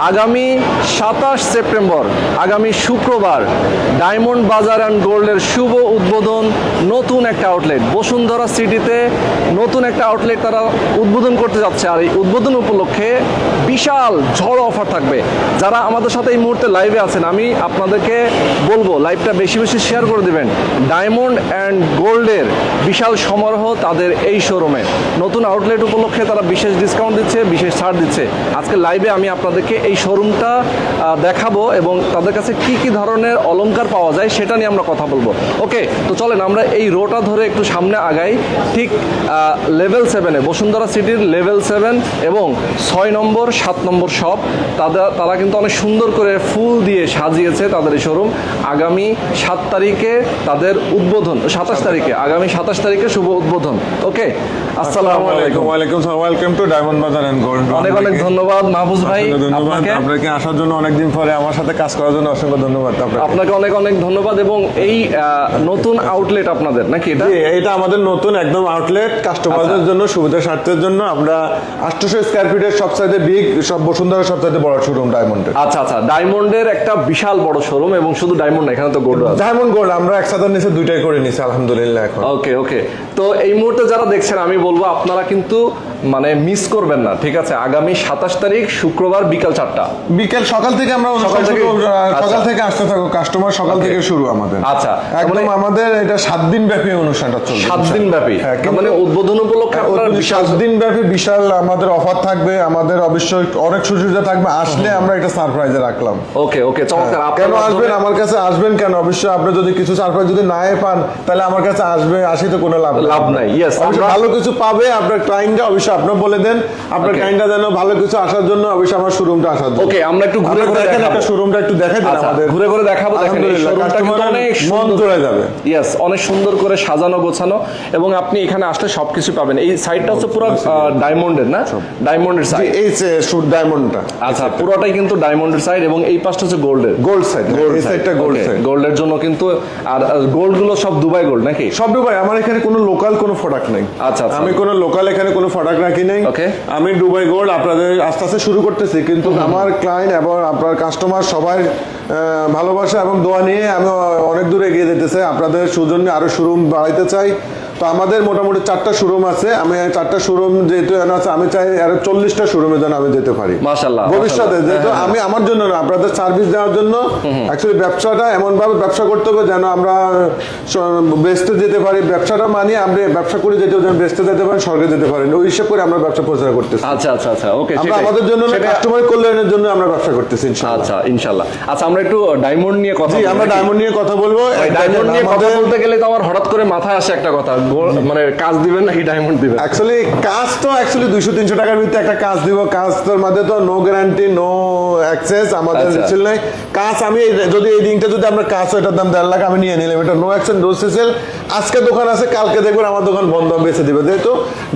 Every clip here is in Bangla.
আগামী 27 সেপ্টেম্বর আগামী শুক্রবার ডায়মন্ড বাজার অ্যান্ড গোল্ডের শুভ উদ্বোধন নতুন একটা আউটলেট বসুন্ধরা সিটিতে নতুন একটা আউটলেট তারা উদ্বোধন করতে যাচ্ছে। আর এই উদ্বোধন উপলক্ষে বিশাল ঝড় অফার থাকবে। যারা আমাদের সাথে এই মুহূর্তে লাইভে আছেন আমি আপনাদেরকে বলবো লাইভটা বেশি বেশি শেয়ার করে দেবেন। ডায়মন্ড অ্যান্ড গোল্ডের বিশাল সমারোহ তাদের এই শোরুমে নতুন আউটলেট উপলক্ষে তারা বিশেষ ডিসকাউন্ট দিচ্ছে, বিশেষ ছাড় দিচ্ছে। আজকে লাইভে আমি আপনাদেরকে এই শোরুমটা দেখাবো এবং তাদের কাছে কি কি ধরনের অলংকার পাওয়া যায় সেটা নিয়ে আমরা কথা বলবো। ওকে, তো চলেন আমরা এই রোটা ধরে একটু সামনে আগাই। ঠিক লেভেল 7-এ বসুন্ধরা সিটির লেভেল 7 এবং 6 নম্বর 7 নম্বর শপ তারা কিন্তু অনেক সুন্দর করে ফুল দিয়ে সাজিয়েছে তাদের এই শোরুম। আগামী 7 তারিখে তাদের উদ্বোধন, 27 তারিখে আগামী 27 তারিখে শুভ উদ্বোধন। ওকে, আসসালামু আলাইকুম। ওয়ালাইকুম আসসালাম। ওয়েলকাম টু ডায়মন্ড বাজার এন্ড গোল্ড। অনেক অনেক ধন্যবাদ মাহফুজ ভাই, আপনাকে আসার জন্য, অনেকদিন পরে আমার সাথে কাজ করার জন্য অসংখ্য ধন্যবাদ আপনাকে। অনেক অনেক ধন্যবাদ। এবং এই নতুন আউটলেট আপনাদের নাকি এটা আমাদের নতুন একদম আউটলেট কাস্টমারদের জন্য সুবিধা স্বার্থের জন্য। আমরা 800 স্কয়ার ফিটের সবচাইতে বিগ সব বসুন্ধরা সবচাইতে বড় শোরুম ডায়মন্ডের। আচ্ছা আচ্ছা, ডায়মন্ডের একটা বিশাল বড় শোরুম এবং শুধু ডায়মন্ড না, এখানে তো গোল্ড আছে। ডায়মন্ড গোল্ড আমরা একসাথে নিচে দুইটাই করে নিছি আলহামদুলিল্লাহ এখন। ওকে ওকে, তো এই মুহূর্তে যারা দেখছেন আমি বলবো আপনারা কিন্তু মানে মিস করবেন না, ঠিক আছে? আগামী 27 তারিখ শুক্রবার বিকাল 4টা, বিকাল সকাল থেকে আমরা সকাল থেকে আসতে থাকবো কাস্টমার, সকাল থেকে শুরু আমাদের। আচ্ছা, একদম আমাদের এটা 7 দিন ব্যাপী অনুষ্ঠানটা চলবে। 7 দিন ব্যাপী, মানে উদ্বোধন উপলক্ষে আপনারা 7 দিন ব্যাপী বিশাল আমাদের অফার থাকবে, আমাদের অবশ্যই অনেক সুবিধা থাকবে। আসলে আমরা এটা সারপ্রাইজে রাখলাম। ওকে ওকে, চমৎকার। কেন আসবেন আমার কাছে, আসবেন কেন? অবশ্যই আপনি যদি কিছু সারপ্রাইজ যদি না পান তাহলে আমার কাছে আসবে, আসি তো কোনো লাভ নাই। ইয়েস, ভালো কিছু পাবে আপনার ক্লায়েন্টরা। অবশ্যই আপনি বলে দেন আপনার ক্লায়েন্টরা যেন ভালো কিছু আসার জন্য অবশ্যই আমার শোরুমটা আসার জন্য। ওকে, আমরা একটু ঘুরে ঘুরে দেখেন, একটা শোরুমটা একটু দেখাই দেন আমাদের। ঘুরে ঘুরে দেখাবো। দেখেন এই শোরুমটা কিন্তু অনেক মন জুড়ে যাবে। ইয়েস, অনেক সুন্দর করে সাজানো গোছানো এবং আপনি এখানে আসলে সবকিছু পাবেন। এই সাইডটা হচ্ছে পুরো ডায়মন্ডের, না? ডায়মন্ডের সাইড, এই যে শুট ডায়মন্ডটা। আচ্ছা, পুরোটাই কিন্তু ডায়মন্ডের সাইড এবং এই পাশটা হচ্ছে গোল্ডের, গোল্ড সাইড। এই সাইডটা গোল্ড সাইড। গোল্ডের জন্য কিন্তু। আর গোল্ড গুলো সব দুবাই গোল্ড নাকি? সব দুবাই। আমার এখানে কোনো লোকাল কোনো প্রোডাক্ট নেই। আচ্ছা, আমি কোনো লোকাল এখানে কোনো প্রোডাক্ট রাখি নাই। আমি দুবাই গোল্ড আপনাদের আস্তে আস্তে শুরু করতেছি, কিন্তু আমার ক্লায়েন্ট এবং আপনার কাস্টমার সবাই ভালোবাসা এবং দোয়া নিয়ে আমি অনেক দূরে এগিয়ে যেতে চাই। আপনাদের সৌজন্যে আরো শোরুম বাড়াইতে চাই। তো আমাদের মোটামুটি 4টা শোরুম আছে। আমি 4টা শোরুম যেহেতু আছে, আমি চাই আরো 40টা শোরুমে যেন আমি যেতে পারি মাশাআল্লাহ ভবিষ্যতে। যেহেতু আমি আমার জন্য না, আপনাদের সার্ভিস দেওয়ার জন্য। অ্যাকচুয়ালি ব্যবসাটা এমন ভাবে ব্যবসা করতে হবে যেন আমরা বেচতে যেতে পারি। ব্যবসাটা মানে আমরা ব্যবসা করে যেতে যেন বেচতে যেতে পারি, স্বর্গে যেতে পারি। ওই হিসাব করে আমরা ব্যবসা প্রচার করতেছি। আচ্ছা আচ্ছা আচ্ছা, ওকে। আমরা আমাদের জন্য না, কাস্টমার কল্যাণের জন্য আমরা ব্যবসা করতেছি ইনশাআল্লাহ। আচ্ছা, ইনশাআল্লাহ। আচ্ছা, আমরা একটু ডায়মন্ড নিয়ে কথা বলবো। আমরা ডায়মন্ড নিয়ে কথা বলবো। ডায়মন্ড নিয়ে কথা বলতে গেলে তো আমার হঠাৎ করে মাথায় আসে একটা কথা, মানে কাজ দিবেন নাকি ডায়মন্ড দিবেন? অ্যাকচুয়ালি কাজ তো 200-300 টাকার ভিতরে একটা কাজ দিব। কাজটার মধ্যে তো নো গ্যারান্টি, নো অ্যাক্সেস আমাদের ছিল নাই। কাজ আমি যদি এই রিংটা যদি আমরা কাজ হয়, এটার দাম 1.5 লাখ আমি নিয়ে নিলাম। এটা নো অ্যাক্সেস, নো সেল। আজকে দোকান আছে, কালকে দেখবেন আমার দোকান বন্ধ বেঁচে দিবে। যেহেতু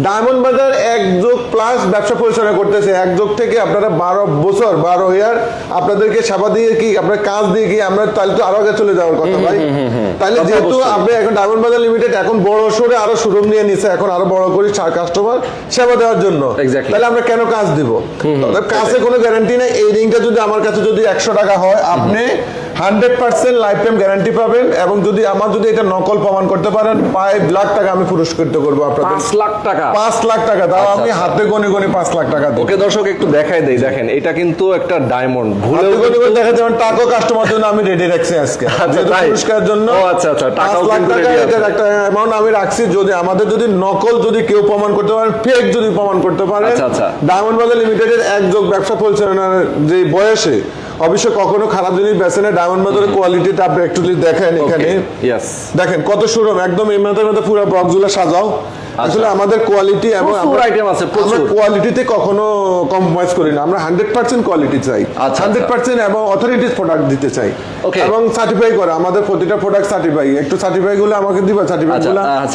ডায়মন্ড বাজার 1 যোগ প্লাস ব্যবসা পরিচালনা করতেছে। 1 যোগ থেকে আপনারা 12 বছর 12 ইয়ার আপনাদেরকে সেবা দিয়ে কি আপনার কাজ দিয়ে কি আমরা তাহলে তো আরো আগে চলে যাওয়ার কথা ভাই। তাহলে যেহেতু আপনি এখন ডায়মন্ড বাজার লিমিটেড এখন বড় সরে আরো শোরুম নিয়ে নিছে, এখন আরো বড় করে কাস্টমার সেবা দেওয়ার জন্য, তাহলে আমরা কেন কাজ দিব? কাজে কোনো গ্যারান্টি নাই। এই রিংটা যদি আমার কাছে যদি 100 টাকা হয়, আপনি 100% লাইফ টাইম গ্যারান্টি পাবেন। এবং যদি আমার যদি এটা নকল প্রমাণ করতে পারেন, 5 লাখ টাকা আমি পুরস্কৃত করবো আপনাদের। 5 লাখ টাকা? 5 লাখ টাকা, তাও আমি হাতে গনে 5 লাখ টাকা দেব। ওকে দর্শক, একটু দেখাই দেই। দেখেন এটা কিন্তু একটা ডায়মন্ড, ভুলেও দেখা যাবে টাকা কাস্টমার জন্য আমি রেডি রাখছি আজকে পুরস্কারের জন্য। আচ্ছা আচ্ছা, 5 লাখ টাকা এটার একটা অ্যামাউন্ট আমি রাখছি। যদি আমাদের যদি নকল যদি কেউ প্রমাণ করতে পারেন, ফেক যদি প্রমাণ করতে পারেন, ডায়মন্ড বাজার লিমিটেডের 1 যোগ ব্যবসা পরিচালনার যে বয়সে অবশ্যই কখনো খারাপ জিনিস বেছে না। ডায়মন্ড বাজারের কোয়ালিটিটা আপনি একটু দেখেন। এখানে দেখেন কত শোরুম, একদম এই মধ্যে পুরো বক্সগুলো সাজাও। আসলে আমাদের কোয়ালিটি এবং কোয়ালিটিতে কখনো কম্প্রোমাইজ করি না। আমরা 100% কোয়ালিটি চাই, 100% এবং অথরিটিস প্রোডাক্ট দিতে চাই এবং সার্টিফাই করা। আমাদের প্রতিটা প্রোডাক্ট সার্টিফাই। একটু সার্টিফাই গুলো আমাকে দিবা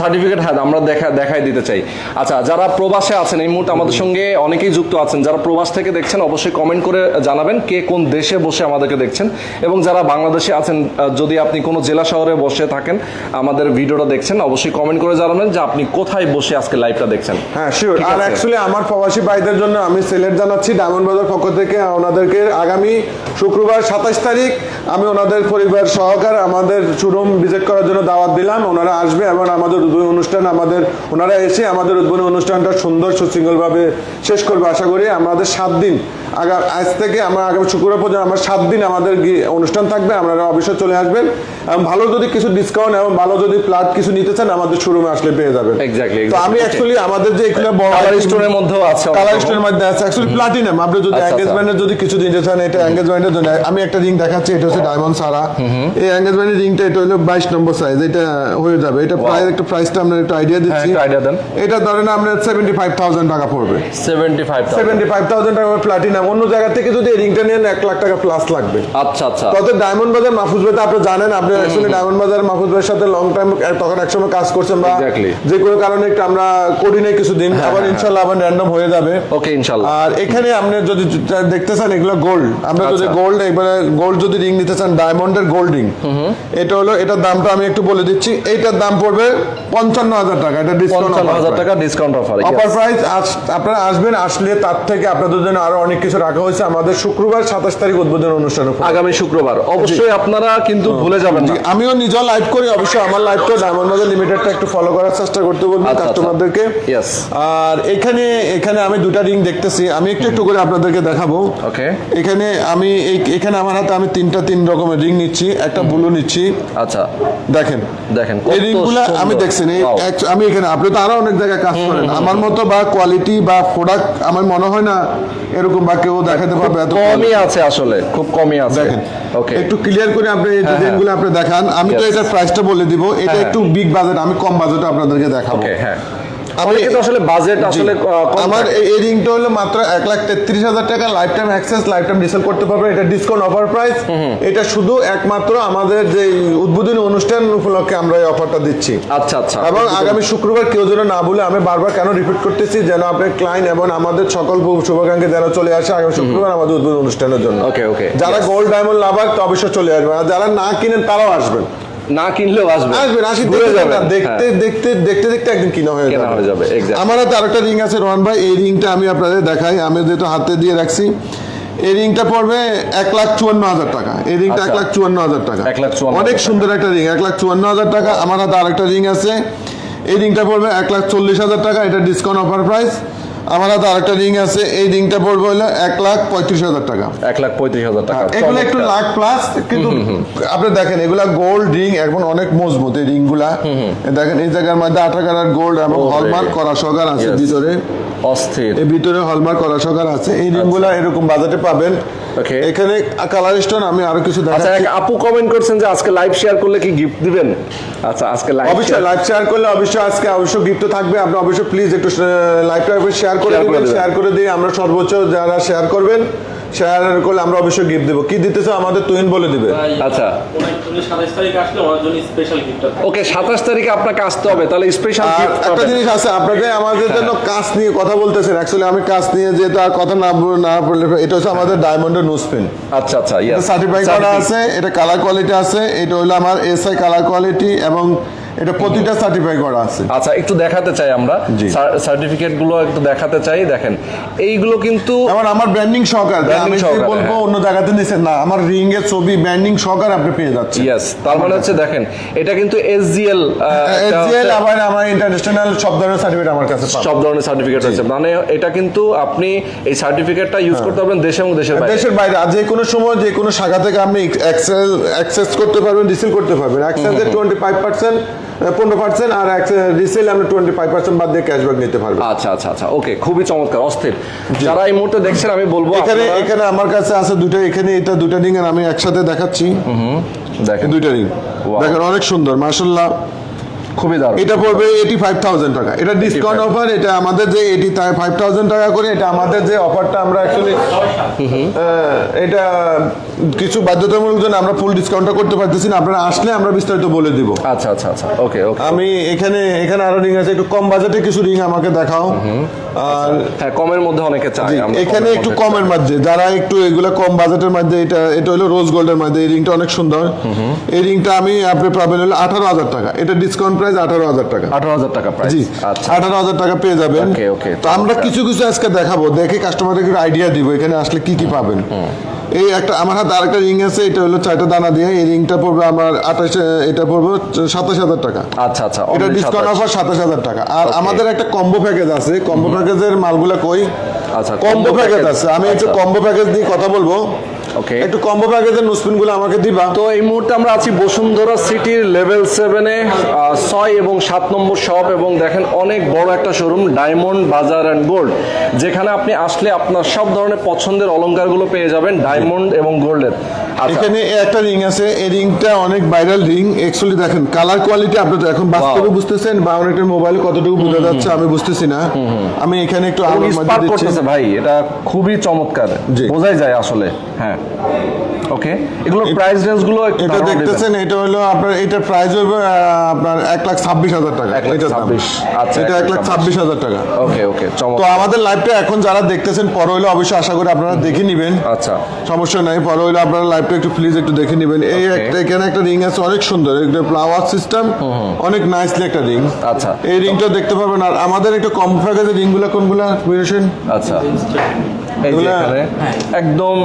সার্টিফিকেট? হ্যাঁ, আমরা দেখাই দিতে চাই। আচ্ছা, যারা প্রবাসে আছেন এই মুহূর্তে আমাদের সঙ্গে অনেকেই যুক্ত আছেন, যারা প্রবাস থেকে দেখছেন অবশ্যই কমেন্ট করে জানাবেন কে কোন দেশে বসে আমাদেরকে দেখছেন। এবং যারা বাংলাদেশে আছেন, যদি আপনি কোনো জেলা শহরে বসে থাকেন আমাদের ভিডিওটা দেখছেন, অবশ্যই কমেন্ট করে জানাবেন যে আপনি কোথায় বসে আজকে লাইভটা দেখছেন। হ্যাঁ শিওর। ঠিক আর আছে। অ্যাকচুয়ালি আমার প্রবাসী ভাইদের জন্য আমি সিলেট জানাচ্ছি ডায়মন্ড বাজার পক্ষ থেকে ওনাদেরকে আগামী শুক্রবার 27 তারিখ আমি ওনাদের পরিবার সহকারে আমাদের শোরুম ভিজিট করার জন্য দাওয়াত দিলাম। ওনারা আসবে এবং আমাদের উদ্বোধনী অনুষ্ঠান ওনারা এসে আমাদের উদ্বোধনী অনুষ্ঠানটা সুন্দর সুশৃঙ্খলভাবে শেষ করবে আশা করি। আমাদের 7 দিন আজ থেকে আমরা আগামী শুক্রবার পর্যন্ত আমার 7 দিন আমাদের অনুষ্ঠান থাকবে। আপনারা অবশ্যই চলে আসবেন এবং ভালো যদি কিছু ডিসকাউন্ট এবং ভালো যদি প্লাট কিছু নিতে চান আমাদের শোরুমে আসলে পেয়ে যাবেন। এক্স্যাক্টলি। তো আমি অ্যাকচুয়ালি আমাদের যে এগুলো বড় কালার স্টোনের মধ্যেও আছে, কালার স্টোনের মধ্যে আছে অ্যাকচুয়ালি প্লাটিনাম। আপনি যদি এঙ্গেজমেন্টের যদি কিছু নিতে চান এটা এঙ্গেজমেন্টের জন্য আমি একটা রিং দেখাচ্ছি। এটা হচ্ছে ডায়মন্ড সারা। এই এঙ্গেজমেন্টের রিংটা এটা হলো 22 নম্বর সাইজ। এটা হয়ে যাবে। এটা প্রায় একটা প্রাইসটা আপনার একটা আইডিয়া দিচ্ছি। আইডিয়া দেন। এটা ধরেন আপনার 75,000 টাকা পড়বে। 75,000 টাকা প্লাটিনাম। অন্য জায়গা থেকে যদি এই রিংটা নেন 1 লাখ টাকা প্লাস লাগবে। আচ্ছা আচ্ছা। তবে ডায়মন্ড বাজার মাহফুজ ভাই তো আপনি জানেন, আপনি অ্যাকচুয়ালি ডায়মন্ড বাজার মাহফুজ ভাইয়ের সাথে লং টাইম তখন একসময় কাজ করছেন বা যে কোনো কারণে একটু আমরা করি নাই কিছুদিন, আবার ইনশাআল্লাহ আবার র্যান্ডম হয়ে যাবে। ওকে ইনশাআল্লাহ। আর এখানে আপনি যদি দেখতে চান এগুলো গোল্ড, আমরা যদি গোল্ড এবারে গোল্ড যদি রিং নিতে চান ডায়মন্ডের গোল্ড রিং, এটা হলো এটার দামটা আমি একটু বলে দিচ্ছি। এইটার দাম পড়বে 55,000 টাকা। এটা ডিসকাউন্ট 55,000 টাকা ডিসকাউন্ট অফার। Offer price. আপনারা আসবেন, আসলে তার থেকে আপনাদের জন্য আরো অনেক কিছু রাখা হয়েছে আমাদের শুক্রবার 27 তারিখ উদ্বোধন অনুষ্ঠান আগামী শুক্রবার। অবশ্যই আপনারা কিন্তু ভুলে যাবেন না। আমিও নিজেও লাইভ করি, অবশ্যই আমার লাইভটা ডায়মন্ড বাজার লিমিটেডটা একটু ফলো করার চেষ্টা করতে বলবো কাস্টমারদেরকে। আর এখানে আমি দুটা রিং দেখতেছি, আমি একটু করে আপনাদেরকে দেখাবো। ওকে। এখানে আমার হাতে আমি তিন রকমের রিং নিচ্ছি, একটা ব্লু নিচ্ছি। আচ্ছা দেখেন এই রিংগুলো আমি দেখছেন আমি এখানে, আপনি তো আরো অনেক জায়গায় কাজ করেন, আমার মতো বা কোয়ালিটি বা প্রোডাক্ট আমার মনে হয় না এরকম বা কেউ দেখাতে পারবে। এত কমই আছে, আসলে খুব কমই আছে। দেখেন ওকে, একটু ক্লিয়ার করে আপনি এই ডিজাইনগুলো আপনি দেখান। আমি তো এটার প্রাইসটা বলে দিব, এটা একটু বিগ বাজেট, আমি কম বাজেটে আপনাদেরকে দেখাবো। হ্যাঁ আমি তো আসলে বাজেট আসলে আমার এই রিংটা হলো মাত্র 1,33,000 টাকা, life time access, life time resell করতে পারবেন। এটা ডিসকাউন্ট অফার প্রাইস। এটা শুধু একমাত্র আমাদের যে উদ্বোধনী অনুষ্ঠান উপলক্ষে আমরা এই অফারটা দিচ্ছি। আচ্ছা আচ্ছা। এবং আগামী শুক্রবার কেউ যেন না বলে, আমি বারবার কেন রিপিট করতেছি, যেন আপনার ক্লায়েন্ট এবং আমাদের সকল শুভাকাঙ্ক্ষী যেন চলে আসে আগামী শুক্রবার আমাদের উদ্বোধনী অনুষ্ঠানের জন্য। ওকে। যারা গোল্ড ডায়মন্ড লাভার তো অবশ্যই চলে আসবেন, আর যারা না কিনেন তারাও আসবেন। না কিনলেও আসবেন দেখতে একদিন কিনা হয়ে যাবে। আমার হাতে আরেকটা রিং আছে রোহান ভাই, এই রিংটা আমি আপনাদের দেখাই। আমি যেহেতু হাতে দিয়ে রাখছি, এই রিংটা পড়বে 1,54,000 টাকা। এই রিংটা 1,54,000 টাকা, অনেক সুন্দর একটা রিং। 1,54,000 টাকা। আমার হাতে আরেকটা রিং আছে, এই রিংটা পড়বে 1,40,000 টাকা। এটা ডিসকাউন্ট অফার প্রাইস। আমার হাতে আরেকটা রিং আছে, এই রিংটা পড়বে হলো 1,35,000 টাকা। 1,35,000 টাকা। এগুলো একটু লাখ প্লাস, কিন্তু আপনি দেখেন এগুলা গোল্ড রিং, এখন অনেক মজবুত এই রিং গুলা। দেখেন এই জায়গার মধ্যে 18 ক্যারেট গোল্ড এবং হলমার্ক করা সহকার আছে ভিতরে। অস্থির। এই ভিতরে হলমার্ক করা সহকার আছে। এই রিং গুলা এরকম বাজেটে পাবেন। এখানে কালার স্টোন আমি আরো কিছু দেখাচ্ছি। আচ্ছা, আপু কমেন্ট করছেন যে আজকে লাইভ শেয়ার করলে কি গিফট দিবেন? আচ্ছা, আজকে অবশ্যই লাইভ শেয়ার করলে অবশ্যই গিফট থাকবে। আপনি অবশ্যই প্লিজ একটু লাইভটা শেয়ার করে দিবেন। শেয়ার করে দিয়ে আমরা সর্বোচ্চ যারা শেয়ার করবেন, শেয়ার করলে আমরা অবশ্যই গিফট দেবো। কি দিতেছে আমাদের তুহিন বলে দিবে। আচ্ছা, 27 তারিখ আসলে ওনার জন্য স্পেশাল গিফট আছে। ওকে, 27 তারিখে আপনাকে আসতে হবে, তাহলে স্পেশাল গিফট। একটা জিনিস আছে, আপনাদের আমাদের জন্য কাজ নিয়ে কথা বলতেছেন। অ্যাকচুয়ালি আমি কাজ নিয়ে যেহেতু আর কথা না বললে, এটা হচ্ছে আমাদের ডায়মন্ডের নোজ পেন। আচ্ছা, সার্টিফাই করা আছে, এটা কালার কোয়ালিটি আছে। এটা হলো আমার এসআই কালার কোয়ালিটি এবং এটা প্রতিটা সার্টিফাই করা আছে। আচ্ছা, একটু দেখাতে চাই আমরা সার্টিফিকেট গুলো, একটু দেখাতে চাই। দেখেন এইগুলো কিন্তু আমার ব্র্যান্ডিং সহকার, আমি বলবো অন্য জায়গাতে নিছেন না, আমার রিং এর ছবি ব্র্যান্ডিং সহকার আপনি পেয়ে যাচ্ছেন। ইয়েস, তার মানে হচ্ছে দেখেন এটা কিন্তু এসজিএল আবার আমার ইন্টারন্যাশনাল সব ধরনের সার্টিফিকেট আমার কাছে পাবেন। সব ধরনের সার্টিফিকেট আছে, মানে এটা কিন্তু আপনি এই সার্টিফিকেটটা ইউজ করতে পারবেন দেশে এবং দেশের বাইরে। আর যে কোনো সময় যে কোনো শাখা থেকে আপনি অ্যাক্সেস করতে পারবেন, রিসেল করতে পারবেন। অ্যাক্সেসের 25%, 15% আর রিসেল আমরা 25% বাদ দিয়ে ক্যাশব্যাক নিতে পারবো। আচ্ছা, ওকে, খুবই চমৎকার, অস্থির। যারা এই মুহূর্তে দেখছেন, আমি বলবো এখানে আমার কাছে আছে দুটো, এখানে এটা দুটো রিং আমি একসাথে দেখাচ্ছি। দেখেন দুটো রিং, দেখেন অনেক সুন্দর, মাশাআল্লাহ, খুবই দারুণ। এটা পড়বে 85,000 টাকা। এটা ডিসকাউন্ট অফার। এটা আমাদের যে 85,000 টাকা করে, এটা আমাদের যে অফারটা আমরা অ্যাকচুয়ালি এটা কিছু বাধ্যতামূলক জন্য আমরা ফুল ডিসকাউন্টটা করতে পারতেছি না, আপনারা আসলে আমরা বিস্তারিত বলে দিব। আচ্ছা আচ্ছা আচ্ছা, ওকে ওকে। আমি এখানে আরো রিং আছে, একটু কম বাজেটে কিছু রিং আমাকে দেখাও। আর হ্যাঁ, কমের মধ্যে অনেকে চায়, আমরা এখানে কমের একটু মধ্যে কমের মধ্যে যারা একটু এগুলো কম বাজেটের মধ্যে, এটা হলো রোজ গোল্ডের মধ্যে, এই রিংটা অনেক সুন্দর। এই রিংটা আপনি পাবেন হলো 18,000 টাকা, এটা ডিসকাউন্ট প্রাইস 18,000 টাকা। 18,000 টাকা প্রাইস। জি, আচ্ছা 18,000 টাকা পেয়ে যাবেন। ওকে ওকে। তো আমরা কিছু আজকে দেখাবো, দেখে কাস্টমারদেরকে আইডিয়া দিব এখানে আসলে কি কি পাবেন। এই একটা আমার হাতে আরেকটা রিং আছে, এটা হলো 4টা দানা দিয়ে, এই রিংটা পড়বে আমার 28, এটা পড়বে 27,000 টাকা। আচ্ছা আচ্ছা, এটা ডিসকাউন্ট অফার 27,000 টাকা। আর আমাদের একটা কম্বো প্যাকেজ আছে, কম্বো প্যাকেজের মালগুলা কই? আচ্ছা, কম্বো প্যাকেজ আছে, আমি একটু কম্বো প্যাকেজ নিয়ে কথা বলবো। ওকে, একটু কম্বো প্যাকেজের নুসপিন গুলো আমাকে দিবা। তো এই মুহূর্তে আমরা আছি বসুন্ধরা সিটির লেভেল 7-এ, 6 এবং 7 নম্বর শপ, এবং দেখেন অনেক বড় একটা শোরুম, ডায়মন্ড বাজার অ্যান্ড গোল্ড, যেখানে আপনি আসলে আপনার সব ধরনের পছন্দের অলংকারগুলো পেয়ে যাবেন ডায়মন্ড এবং গোল্ডের। এখানে একটা রিং আছে, এই রিংটা অনেক ভাইরাল রিং। অ্যাকচুয়ালি দেখেন কালার কোয়ালিটি আপনি তো এখন বাস্তবে বুঝতেছেন, বা অনেকটা মোবাইলে কতটুকু বোঝা যাচ্ছে আমি বুঝতেছি না। আমি এখানে একটু আলোর মধ্যে দিচ্ছি ভাই, এটা খুবই চমৎকার, বোঝাই যায় আসলে। হ্যাঁ, ওকে। এগুলোর প্রাইস রেঞ্জ গুলো এটা দেখতেছেন, এটা হলো আপনার, এটার প্রাইস হবে আপনার 1,26,000 টাকা। এটা 1,26,000, আচ্ছা, এটা 1,26,000 টাকা। ওকে ওকে, তো চমৎকার। আমাদের লাইভটা এখন যারা দেখতেছেন পরে হইলে অবশ্যই আশা করি আপনারা দেখে নেবেন। আচ্ছা, সমস্যা নাই, পরে হইলে আপনারা লাইভটা একটু প্লিজ একটু দেখে নেবেন। এই একটা এখানে একটা রিং আছে অনেক সুন্দর, একটা ফ্লাওয়ার সিস্টেম, অনেক নাইসলি একটা রিং। আচ্ছা, এই রিংটা দেখতে পাবেন। আর আমাদের একটু কম প্যাকেজের রিংগুলো কোনগুলা বুঝেছেন? আচ্ছা, এই যে এখানে একদম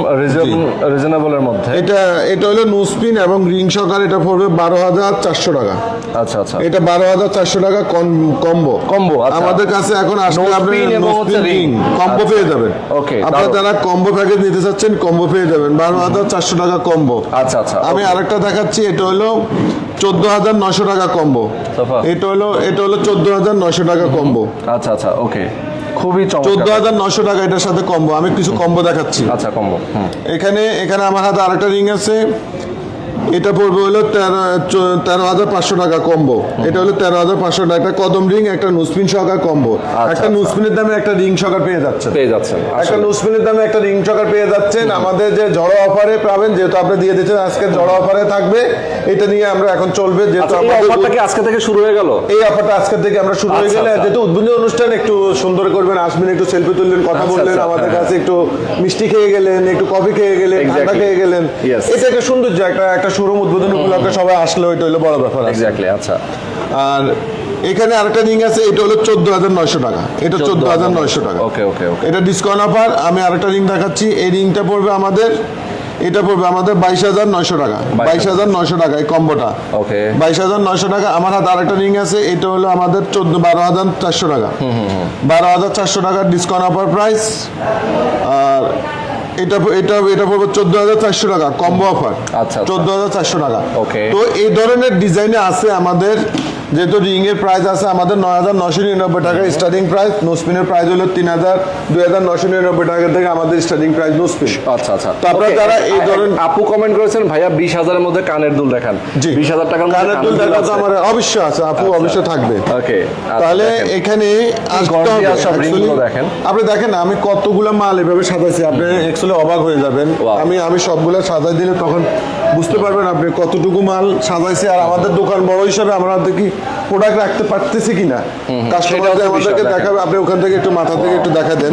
রিজনেবলের মধ্যে। এটা হলো নুসপিন এবং রিং সহকারে, এটা পড়বে 12,400 টাকা। আচ্ছা আচ্ছা, এটা 12,400 টাকা কম্বো। কম্বো, আচ্ছা। আমাদের কাছে এখন আসলে আপনি নুসপিন এবং হচ্ছে রিং কম্বো পেয়ে যাবেন। ওকে, আপনারা যারা কম্বো প্যাকেজ নিতে চাচ্ছেন কম্বো পেয়ে যাবেন, 12,400 টাকা কম্বো। আচ্ছা আচ্ছা, আমি আরেকটা দেখাচ্ছি, এটা হলো 14,900 টাকা কম্বো। এটা হলো 14,900 টাকা কম্বো। আচ্ছা আচ্ছা, ওকে, খুবই চমৎকার। 14,900 টাকা এটার সাথে কম্বো। আমি কিছু কম্বো দেখাচ্ছি। আচ্ছা, কম্বো। এখানে আমার হাতে আরেকটা রিং আছে, এটা পড়বে হলো 13,500 টাকা কম্বো। এটা হলো 13,500 টাকা, একটা কদম রিং, একটা নুসপিন সহকার কম্বো। একটা নুসপিনের দামে একটা রিং সহকার পেয়ে যাচ্ছেন। একটা নুসপিনের দামে একটা রিং সহকার পেয়ে যাচ্ছেন। আমাদের যে জড়ো অফারে পাবেন, যেহেতু আপনি দিয়ে দিচ্ছেন, আজকে জড়ো অফারে থাকবে, এটা নিয়ে আমরা এখন চলবে। যেহেতু অফারটা কি আজকে থেকে শুরু হয়ে গেল? এই অফারটা আজকে থেকে আমরা শুরু হয়ে গেলে, যেহেতু উদ্বোধনী অনুষ্ঠান একটু সুন্দর করবেন, আসবেন, একটু সেলফি তুললেন, কথা বললেন, আমাদের কাছে একটু মিষ্টি খেয়ে গেলেন, একটু কফি খেয়ে গেলেন, ঠান্ডা খেয়ে গেলেন, এটা একটা সৌন্দর্য, একটা শোরুম উদ্বোধন উপলক্ষে সবাই আসলে ওইটা হলো বড় ব্যাপার। এক্স্যাক্টলি, আচ্ছা। আর এখানে আরেকটা রিং আছে, এটা হলো 14,900 টাকা। এটা 14,900 টাকা। ওকে ওকে ওকে, এটা ডিসকাউন্ট অফার। আমি আরেকটা রিং দেখাচ্ছি, এই রিংটা পড়বে আমাদের, এটা পড়বে আমাদের 22,900 টাকা। 22,900 টাকা এই কম্বোটা। ওকে, 22,900 টাকা। আমার হাতে আরেকটা রিং আছে, এটা হলো আমাদের 12,400 টাকা। 12,400 টাকার ডিসকাউন্ট অফার প্রাইস। আর এটা পড়বে 14,400 টাকা কম্বো অফার। আচ্ছা, 14,400 টাকা। ওকে। তো এই ধরনের ডিজাইনে আছে আমাদের, যেহেতু রিং এর প্রাইস আছে আমাদের 9,999 টাকা স্টার্টিং প্রাইস। নোসপিনের প্রাইস হলো 2,999 টাকা থেকে আমাদের স্টার্টিং প্রাইস নোসপিন। আচ্ছা আচ্ছা। তো আপনারা যারা এই ধরনের, আপু কমেন্ট করেছেন ভাইয়া 20,000-এর মধ্যে কানের দুল দেখান। 20,000 টাকার মধ্যে কানের দুল দেখা তো আমার অবশ্যই আছে, আপু অবশ্যই থাকবে। ওকে, তাহলে এখানে আসতে হবে। দেখেন, আপনি দেখেন আমি কতগুলো মাল এভাবে সাজাইছি, আপনি অ্যাকচুয়ালি অবাক হয়ে যাবেন। আমি সবগুলো সাজাই দিলে তখন বুঝতে পারবেন আপনি কতটুকু মাল সাজাইছি। আর আমাদের দোকান বড় হিসাবে আমরা দেখি প্রোডাক্ট রাখতে পারতেছি কিনা, কাস্টমার আমাদেরকে দেখাবে। আপনি ওখান থেকে একটু মাথা থেকে একটু দেখা দেন,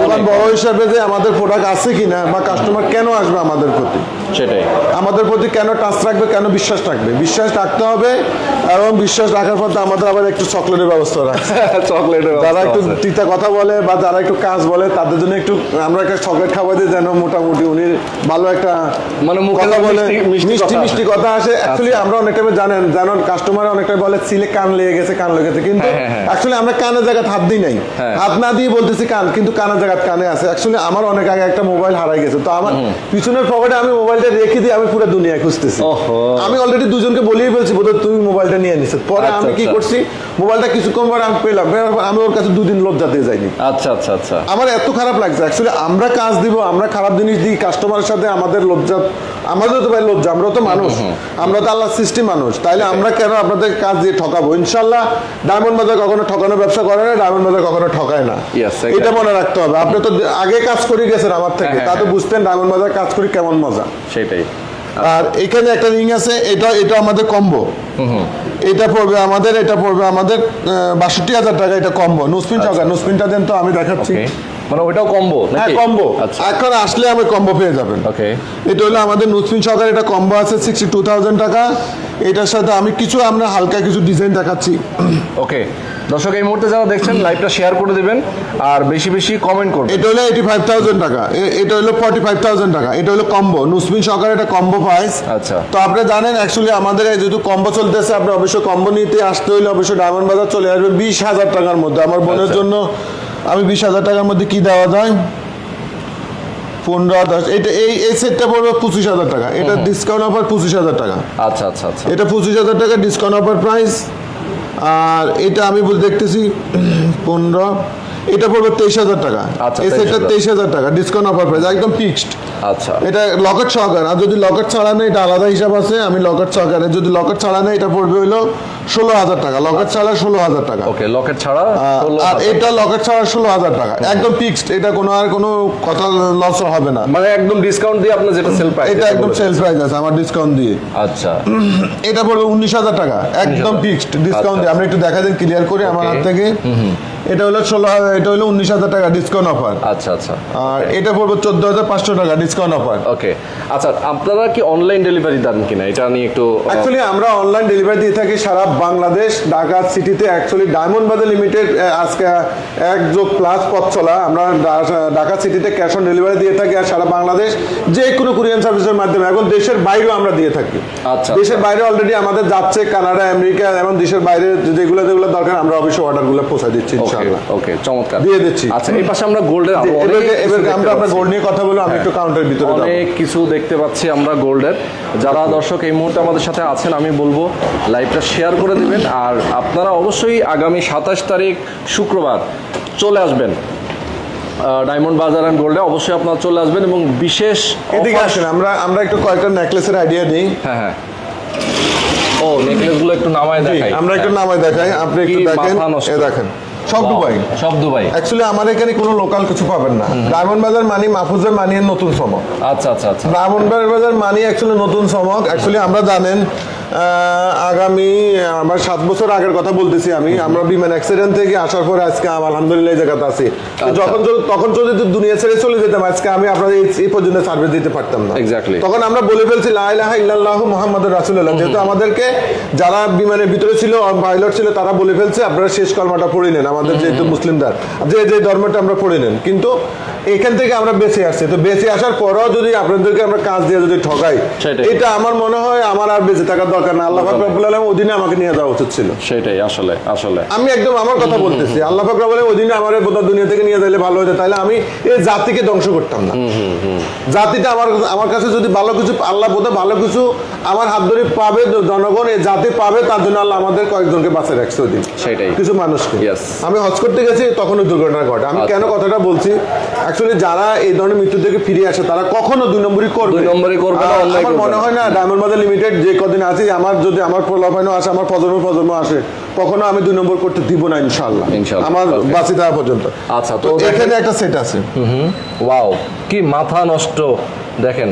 দোকান বড় হিসাবে যে আমাদের প্রোডাক্ট আছে কিনা, বা কাস্টমার কেন আসবে আমাদের প্রতি, সেটাই আমাদের প্রতি কেন টাচ রাখবে, কেন বিশ্বাস রাখবে। বিশ্বাস রাখতে হবে, এবং বিশ্বাস রাখার পর আমাদের আবার একটু চকলেটের ব্যবস্থা রাখছে। চকলেটের যারা একটু তিতা কথা বলে বা যারা একটু কাজ বলে, তাদের জন্য একটু আমরা একটা চকলেট খাওয়াই দিই, যেন মোটামুটি উনি ভালো একটা মানে মুখে বলে, মিষ্টি কথা আসে। অ্যাকচুয়ালি আমরা অনেক টাইমে জানেন কাস্টমার অনেক টাইম বলে সিলে কান লেগে গেছে, কিন্তু অ্যাকচুয়ালি আমরা কানের জায়গায় হাত দিই নাই, হাত না দিয়ে বলতেছি কান, কিন্তু কানের জায়গায় কানে আছে। অ্যাকচুয়ালি আমার অনেক আগে একটা মোবাইল হারাই গেছে, তো আমার পিছনের পকেটে আমি মোবাইলটা রেখে দিয়ে আমি পুরো দুনিয়া খুঁজতেছি। আমি অলরেডি দুজনকে বলেই বলছি বোধহয় তুমি মোবাইলটা নিয়ে নিছো। পরে আমি কি করছি, মোবাইলটা কিছুক্ষণ পরে আমি পেলাম, আমি ওর কাছে দুদিন লজ্জা দিয়ে যাইনি। আচ্ছা আচ্ছা আচ্ছা, আমার এত খারাপ লাগছে। অ্যাকচুয়ালি আমরা কাজ দিব, আমরা খারাপ জিনিস দিই কাস্টমারের সাথে, আমাদের লজ্জা, আমাদের তো ভাই লজ্জা, আমরা তো মানুষ, আমরা তো আল্লাহর সৃষ্টি মানুষ, তাইলে আমরা কেন আপনাদের কাজ দিয়ে ঠকাবো। ইনশাল্লাহ ডায়মন্ড বাজার কখনো ঠকানো ব্যবসা করে না, ডায়মন্ড বাজার কখনো ঠকায় না। Yes, exactly. এটা মনে রাখতে হবে। আপনি তো আগে কাজ করে গেছেন আমার থেকে, হ্যাঁ, তা তো হ্যাঁ। বুঝতেন ডায়মন্ড বাজার কাজ করি কেমন মজা। সেটাই। আর এখানে একটা রিং আছে, এটা আমাদের কম্বো। এটা পড়বে আমাদের 62,000 টাকা, এটা কম্বো নুসপিন চকা। নুসপিনটা দেন তো, আমি দেখাচ্ছি। ওকে, মানে ওটাও কম্বো হ্যাঁ নাকি? কম্বো, আচ্ছা, এখন আসলে আমি কম্বো পেয়ে যাবেন। ওকে। এটা হলো আমাদের নুসপিন সহকারে, এটা কম্বো আছে 62,000 টাকা। এটার সাথে আমি কিছু আমরা হালকা কিছু ডিজাইন দেখাচ্ছি। ওকে, দর্শক এই মুহূর্তে যারা দেখছেন লাইভটা শেয়ার করে দিবেন আর বেশি বেশি কমেন্ট করবেন। এটা হলো 85,000 টাকা, এটা হলো 45,000 টাকা। এটা হলো কম্বো নুসপিন সহকারে, এটা কম্বো প্রাইস। আচ্ছা। তো আপনি জানেন অ্যাকচুয়ালি আমাদের এই যেহেতু কম্বো চলতেছে, আপনি অবশ্যই কম্বো নিতে আসতে হলে অবশ্যই ডায়মন্ড বাজার চলে আসবে। 20,000 টাকার মধ্যে আমার বোনের আচ্ছা। জন্য আমি 20,000 টাকার মধ্যে কি দেওয়া যায়, 15, 10, এটা এই সেটটা পড়বে 25,000 টাকা। এটা ডিসকাউন্ট অফার 25,000 টাকা। আচ্ছা আচ্ছা আচ্ছা। এটা 25,000 টাকা ডিসকাউন্ট অফার প্রাইস। আর এটা আমি দেখতেছি 15, এটা পড়বে 23,000 টাকা। আচ্ছা, এই সেটটা 23,000 23,000 টাকা ডিসকাউন্ট অফার প্রাইস, একদম ফিক্সড। আচ্ছা, এটা লকেট সহকারে, আর যদি লকেট ছাড়া নেই এটা আলাদা হিসাব আছে। আমি লকেট সহকারে, যদি লকেট ছাড়া নেই এটা পড়বে হলো 16,000 টাকা। লকেট ছাড়া 16,000 টাকা। ওকে, লকেট ছাড়া আর 16,000 এটা লকেট ছাড়া 16,000 টাকা, একদম ফিক্সড। এটা কোনো কথা লস হবে না। মানে একদম ডিসকাউন্ট দিয়ে আপনি যেটা সেল প্রাইস, এটা একদম সেল প্রাইস আছে আমার ডিসকাউন্ট দিয়ে। আচ্ছা, এটা পড়বে 19,000 টাকা, একদম ফিক্সড ডিসকাউন্ট দিয়ে। আমরা একটু দেখা দেন ক্লিয়ার করে আমার হাত থেকে। এটা হলো 16,000, এটা হলো 19,000 টাকা ডিসকাউন্ট অফার। আচ্ছা আচ্ছা। আর এটা পড়বে 14,500 টাকা ডিসকাউন্ট অফার। ওকে, আচ্ছা, আপনারা কি অনলাইন ডেলিভারি দেন কিনা এটা নিয়ে একটু অ্যাকচুয়ালি আমরা অনলাইন ডেলিভারি দিয়ে থাকি সারা বাংলাদেশ। ঢাকা সিটিতে অ্যাকচুয়ালি ডায়মন্ড বাজার লিমিটেড আজকে 1++ পথ চলা। আমরা ঢাকা সিটিতে ক্যাশ অন ডেলিভারি দিয়ে থাকি, আর সারা বাংলাদেশ যে কোনো কুরিয়ার সার্ভিসের মাধ্যমে, এখন দেশের বাইরেও আমরা দিয়ে থাকি। আচ্ছা, দেশের বাইরে অলরেডি আমাদের যাচ্ছে, কানাডা, আমেরিকা এবং দেশের বাইরে যেগুলো দরকার আমরা অবশ্যই অর্ডারগুলো পৌঁছে দিচ্ছি ওকে ইনশাআল্লাহ। ওকে, চমৎকার দিয়ে দিচ্ছি। আচ্ছা, এই পাশে আমরা গোল্ডের এবার আমরা গোল্ড নিয়ে কথা বলবো। আমি একটু কাউন্টারের ভিতরে যাবো। অনেক কিছু দেখতে পাচ্ছি আমরা গোল্ডের। যারা দর্শক এই মুহূর্তে আমাদের সাথে আছেন, আমি বলবো লাইভটা শেয়ার করে দিবেন। আর আপনারা অবশ্যই আগামী 27 তারিখ শুক্রবার চলে আসবেন ডায়মন্ড বাজার অ্যান্ড গোল্ডে। অবশ্যই আপনারা চলে আসবেন এবং বিশেষ এদিকে offer- আসেন, আমরা একটু কয়েকটা নেকলেসের আইডিয়া দিই। হ্যাঁ হ্যাঁ। ও, নেকলেসগুলো একটু নামায় দেখাই। আমরা একটু নামায় দেখাই, আপনি একটু কি দেখেন। মাথা নষ্ট। এ দেখেন, সব দুবাই। সব দুবাই। অ্যাকচুয়ালি আমার এখানে কোনো লোকাল কিছু পাবেন না। ডায়মন্ড বাজার মানি মাহফুজের মানি এর নতুন চমক। আচ্ছা আচ্ছা আচ্ছা। ডায়মন্ড বাজার মানি অ্যাকচুয়ালি নতুন চমক। অ্যাকচুয়ালি আমরা জানেন আগামী আমার 7 বছর আগের কথা বলতেছি আমি। আমরা বিমান অ্যাক্সিডেন্ট থেকে আসার পরে আজকে আলহামদুলিল্লাহ এই জায়গাতে আছি। তো তখন যদি দুনিয়া ছেড়ে চলে যেতাম, আজকে আমি আপনাদের এই পর্যন্ত সার্ভিস দিতে পারতাম না। Exactly. তখন আমরা বলে ফেলছি লা ইলাহা ইল্লাল্লাহু মুহাম্মাদুর রাসূলুল্লাহ। যেহেতু আমাদেরকে যারা বিমানের ভিতরে ছিল, পাইলট ছিল, তারা বলে ফেলছে আপনারা শেষ কলমাটা পড়ে নেন, আমাদের যেহেতু মুসলিমদের যে ধর্মটা আমরা পড়ে নেন। কিন্তু এখান থেকে আমরা বেঁচে আসছি। তো বেঁচে আসার পরেও যদি আপনাদেরকে আমরা কাজ দিয়ে যদি ঠকাই, সেটাই। এটা আমার মনে হয় আমার আর বেঁচে থাকার দরকার না। আল্লাহ পাক রব্বুল আলামিন অধীনে আমাকে নিয়ে যাওয়া উচিত ছিল। সেটাই আসলে আসলে আমি একদম আমার কথা বলতেছি, আল্লাহ পাক রব্বুল আলামিন অধীনে আমার বোধহয় দুনিয়া থেকে নিয়ে যাইলে ভালো হতো। তাহলে আমি এই জাতিকে ধ্বংস করতাম না। জাতিটা আমার কাছে যদি ভালো কিছু, আল্লাহ বোধহয় ভালো কিছু আমার হাত ধরে পাবে, জনগণ এই জাতি পাবে, তার জন্য আল্লাহ আমাদের কয়েকজনকে বাঁচিয়ে রাখছে ওই দিন, সেটাই। কিছু মানুষকে। Yes. আমি হজ করতে গেছি, তখন ওই দুর্ঘটনা ঘটে। আমি কেন কথাটা বলছি, অ্যাকচুয়ালি যারা এই ধরনের মৃত্যু থেকে ফিরে আসে তারা কখনো 2 নম্বরই করবে। 2 নম্বরই করবে না, অন্যায় আমার করবে মনে না। হয় না ডায়মন্ড বাজার লিমিটেড যে কদিন আছে, যদি আমার প্রলাপাইনও আসে, আমার প্রজন্ম আসে, কখনো আমি 2 নম্বর করতে দিব না ইনশাআল্লাহ, ইনশাআল্লাহ। আমার Okay. বাঁচি থাকা পর্যন্ত। আচ্ছা, তো তো দেখেন- এখানে একটা সেট আছে। ওয়াও, কি মাথা নষ্ট দেখেন।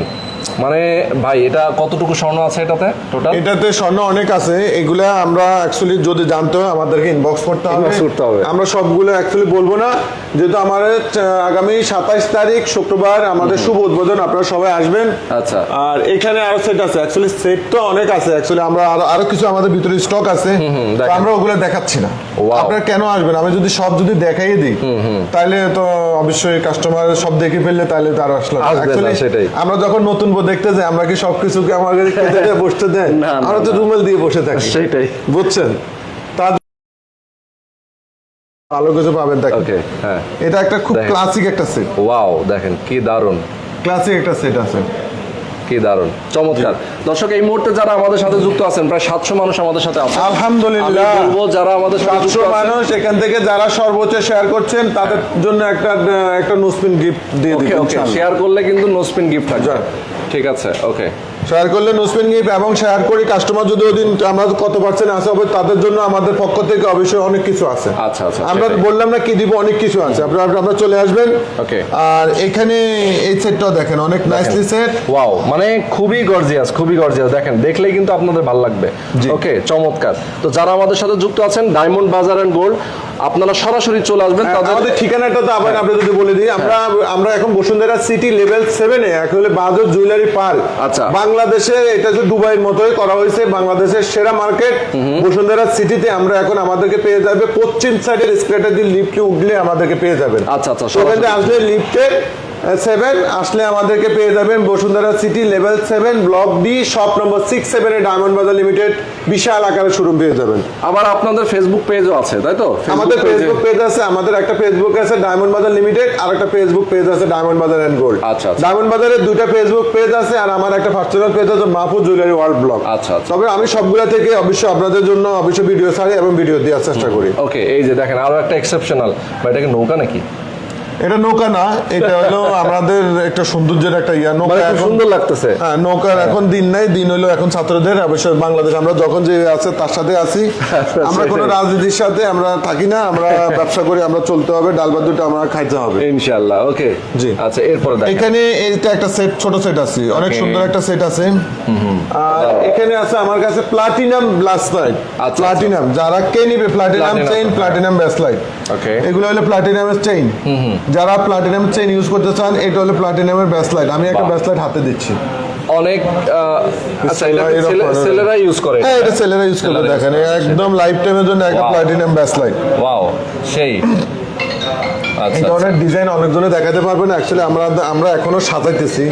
মানে ভাই, এটা কতটুকু স্বর্ণ আছে এটাতে টোটাল? এটাতে স্বর্ণ অনেক আছে। এগুলা আমরা অ্যাকচুয়ালি যদি জানতে হয় আমাদেরকে ইনবক্স করতে হবে। Inbox করতে হবে। আমরা সবগুলো অ্যাকচুয়ালি বলবো না, যেহেতু আমাদের আগামী 27 তারিখ শুক্রবার আমাদের শুভ উদ্বোধন, আপনারা সবাই আসবেন। আচ্ছা। আর এখানে আরো সেট আছে, অ্যাকচুয়ালি সেট তো অনেক আছে। অ্যাকচুয়ালি আমরা আরো কিছু আমাদের ভিতরে স্টক আছে, তো দেখেন। আমরা ওগুলো দেখাচ্ছি না। Wow. আপনারা কেন আসবেন? আমি যদি সব দেখাই দিই, তাহলে তো অবশ্যই কাস্টমার সব দেখে ফেললে তাহলে তার আসলে না। আসবে না, Actually, সেটাই। আমরা যখন নতুন বউ দেখতে যাই, আমরা কি সবকিছুকে আমাদের খেতে দিয়ে বসতে দেয়? না, না, আমরা তো না। রুমেল দিয়ে বসে থাকি, সেটাই। বুঝছেন? তার ভালো কিছু পাবেন। দেখেন, ওকে, হ্যাঁ। এটা একটা খুব দেখেন। ক্লাসিক একটা সেট, ওয়াও, দেখেন কি দারুণ, ক্লাসিক একটা সেট আছে। কি দারুণ, চমৎকার। দর্শক এই মুহূর্তে যারা আমাদের সাথে যুক্ত আছেন, প্রায় 700 মানুষ আমাদের সাথে আছেন। আলহামদুলিল্লাহ। আমি বলবো যারা আমাদের সাথে যুক্ত 700 আছেন, মানুষ, এখান থেকে যারা সর্বোচ্চ শেয়ার করছেন তাদের জন্য একটা নোসপিন গিফট দিয়ে ওকে দিবেন ওকে, শেয়ার করলে কিন্তু নো স্পিন গিফট থাকবে। ঠিক আছে, ওকে। শেয়ার করলে নো স্পেন্ড গিফট, এবং শেয়ার করি কাস্টমার যদি ওদিন আমরা কত পার্সেন্ট আসে হবে তাদের জন্য আমাদের পক্ষ থেকে অবশ্যই অনেক কিছু আছে। আচ্ছা, আচ্ছা, আমরা সেটাই। বললাম না কি দিব, অনেক কিছু আছে, আপনারা চলে আসবেন। ওকে। আর এখানে এই সেটটাও দেখেন, অনেক নাইসলি সেট। ওয়াও, মানে খুবই গর্জিয়াস, খুবই গর্জিয়াস। দেখেন, দেখলেই কিন্তু আপনাদের ভালো লাগবে। জি। ওকে, চমৎকার। তো যারা আমাদের সাথে যুক্ত আছেন, ডায়মন্ড বাজার অ্যান্ড গোল্ড, আপনারা সরাসরি চলে আসবেন। আমাদের ঠিকানাটা তো আবার আপনি যদি বলে দিই, আমরা এখন বসুন্ধরা সিটি লেভেল 7 এ আসলে বাজার জুয়েলারি পার্ক। আচ্ছা। বাংলাদেশে এটা যে দুবাইয়ের মতোই করা হয়েছে, বাংলাদেশের সেরা মার্কেট বসুন্ধরা সিটিতে। আমরা এখন আমাদেরকে পেয়ে যাবে পশ্চিম সাইডের এসকেলেটর দিয়ে লিফটে উঠলে আমাদেরকে পেয়ে যাবেন। আচ্ছা, আচ্ছা, ওখান থেকে আসলে লিফটে 7 আসলে আমাদেরকে পেয়ে যাবেন Bashundhara city level 7 block D shop number 67 a diamond বাজার লিমিটেড বিশাল আকারের শোরুম পেয়ে যাবেন। আবার আপনাদের ফেসবুক পেজও আছে, তাই তো? আমাদের ফেসবুক পেজ আছে, আমাদের একটা ফেসবুক আছে ডায়মন্ড বাজার লিমিটেড, আর একটা ফেসবুক পেজ আছে ডায়মন্ড বাজার এন্ড গোল্ড। আচ্ছা, আচ্ছা। ডায়মন্ড বাজারের দুইটা ফেসবুক পেজ আছে, আর আমার একটা পার্সোনাল পেজ আছে মাহফুজ জুয়েলারি ওয়ার্ল্ড ব্লগ। আচ্ছা, আচ্ছা। তবে আমি সবগুলা থেকে অবশ্যই আপনাদের জন্য অবশ্যই ভিডিও ছাড়ি এবং ভিডিও দেওয়ার চেষ্টা করি। ওকে, এই যে দেখেন আরো একটা এক্সেপশনাল, বা এটাকে নৌকা নাকি? এটা নৌকা না, এটা হলো আমাদের একটা সৌন্দর্যের একটা ইয়া। নৌকা মানে খুব এখন সুন্দর লাগতেছে। হ্যাঁ, নৌকার এখন দিন নাই, দিন হলো এখন ছাত্রদের। অবশ্যই বাংলাদেশ আমরা যখন যে আছে তার সাথে আছি। আমরা কোনো রাজনীতির সাথে আমরা থাকি না, আমরা ব্যবসা করি, আমরা চলতে হবে, ডাল ভাত দুটো আমরা খাইতে হবে ইনশাআল্লাহ। ওকে, জি। আচ্ছা, এরপরে দেখেন এখানে এইটা একটা সেট, ছোট সেট আছে, অনেক সুন্দর একটা সেট আছে। আর এখানে আছে আমার কাছে প্লাটিনাম ব্লাস্টলাইট। আচ্ছা, প্লাটিনাম যারা কে নিবে, প্লাটিনাম Platinum, চেইন, প্লাটিনাম ব্যাসলাইট। ওকে। এগুলো হলো প্লাটিনামের চেইন। যারা প্লাটিনাম চেইন ইউজ করতে চান, এটা হলো প্লাটিনামের ব্যাসলাইট। আমি একটা ব্যাসলাইট হাতে দিচ্ছি। অনেক আচ্ছা, এটা ছেলেরা ইউজ করে। হ্যাঁ, এটা ছেলেরা ইউজ করে। দেখেন, একদম লাইফ টাইমের জন্য একটা Wow. প্লাটিনাম ব্যাসলাইট। ওয়াও, সেই। এই আচ্ছা, ধরনের ডিজাইন অনেকজনে দেখাতে পারবেন। অ্যাকচুয়ালি আমরা এখনো সাজাইতেছি,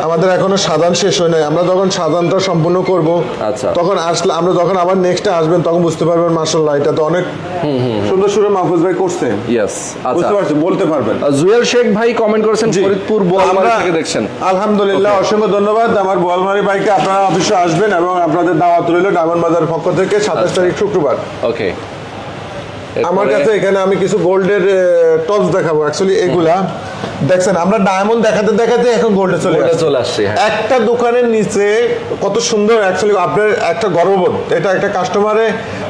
আমাদের এখনো সাজান শেষ হয় নাই। আমরা যখন সাজানটা সম্পূর্ণ করব, আচ্ছা। তখন আসলে আমরা যখন আবার নেক্সটে আসবেন তখন বুঝতে পারবেন মাশাআল্লাহ এটা তো অনেক সুন্দর সুরে মাহফুজ ভাই করছে। ইয়েস। আচ্ছা, বুঝতে পারছি, বলতে পারবেন। জুয়েল শেখ ভাই কমেন্ট করেছেন ফরিদপুর বোয়ালমারি আমরা থেকে দেখছেন। আলহামদুলিল্লাহ, অসংখ্য ধন্যবাদ আমার বোয়ালমারি ভাইকে। আপনারা অবশ্যই আসবেন এবং আপনাদের দাওয়াত রইল ডায়মন্ড বাজার পক্ষ থেকে 27 তারিখ শুক্রবার। ওকে। আমার কাছে এখানে আমি কিছু গোল্ডের টপস দেখাবো। অ্যাকচুয়ালি এগুলা দেখছেন, আমরা ডায়মন্ড দেখাতে দেখাতে এখন গোল্ডে চলে আসছে। হ্যাঁ, একটা দোকানের নিচে কত সুন্দর। অ্যাকচুয়ালি আপনার একটা গর্ববোধ, এটা একটা কাস্টমারে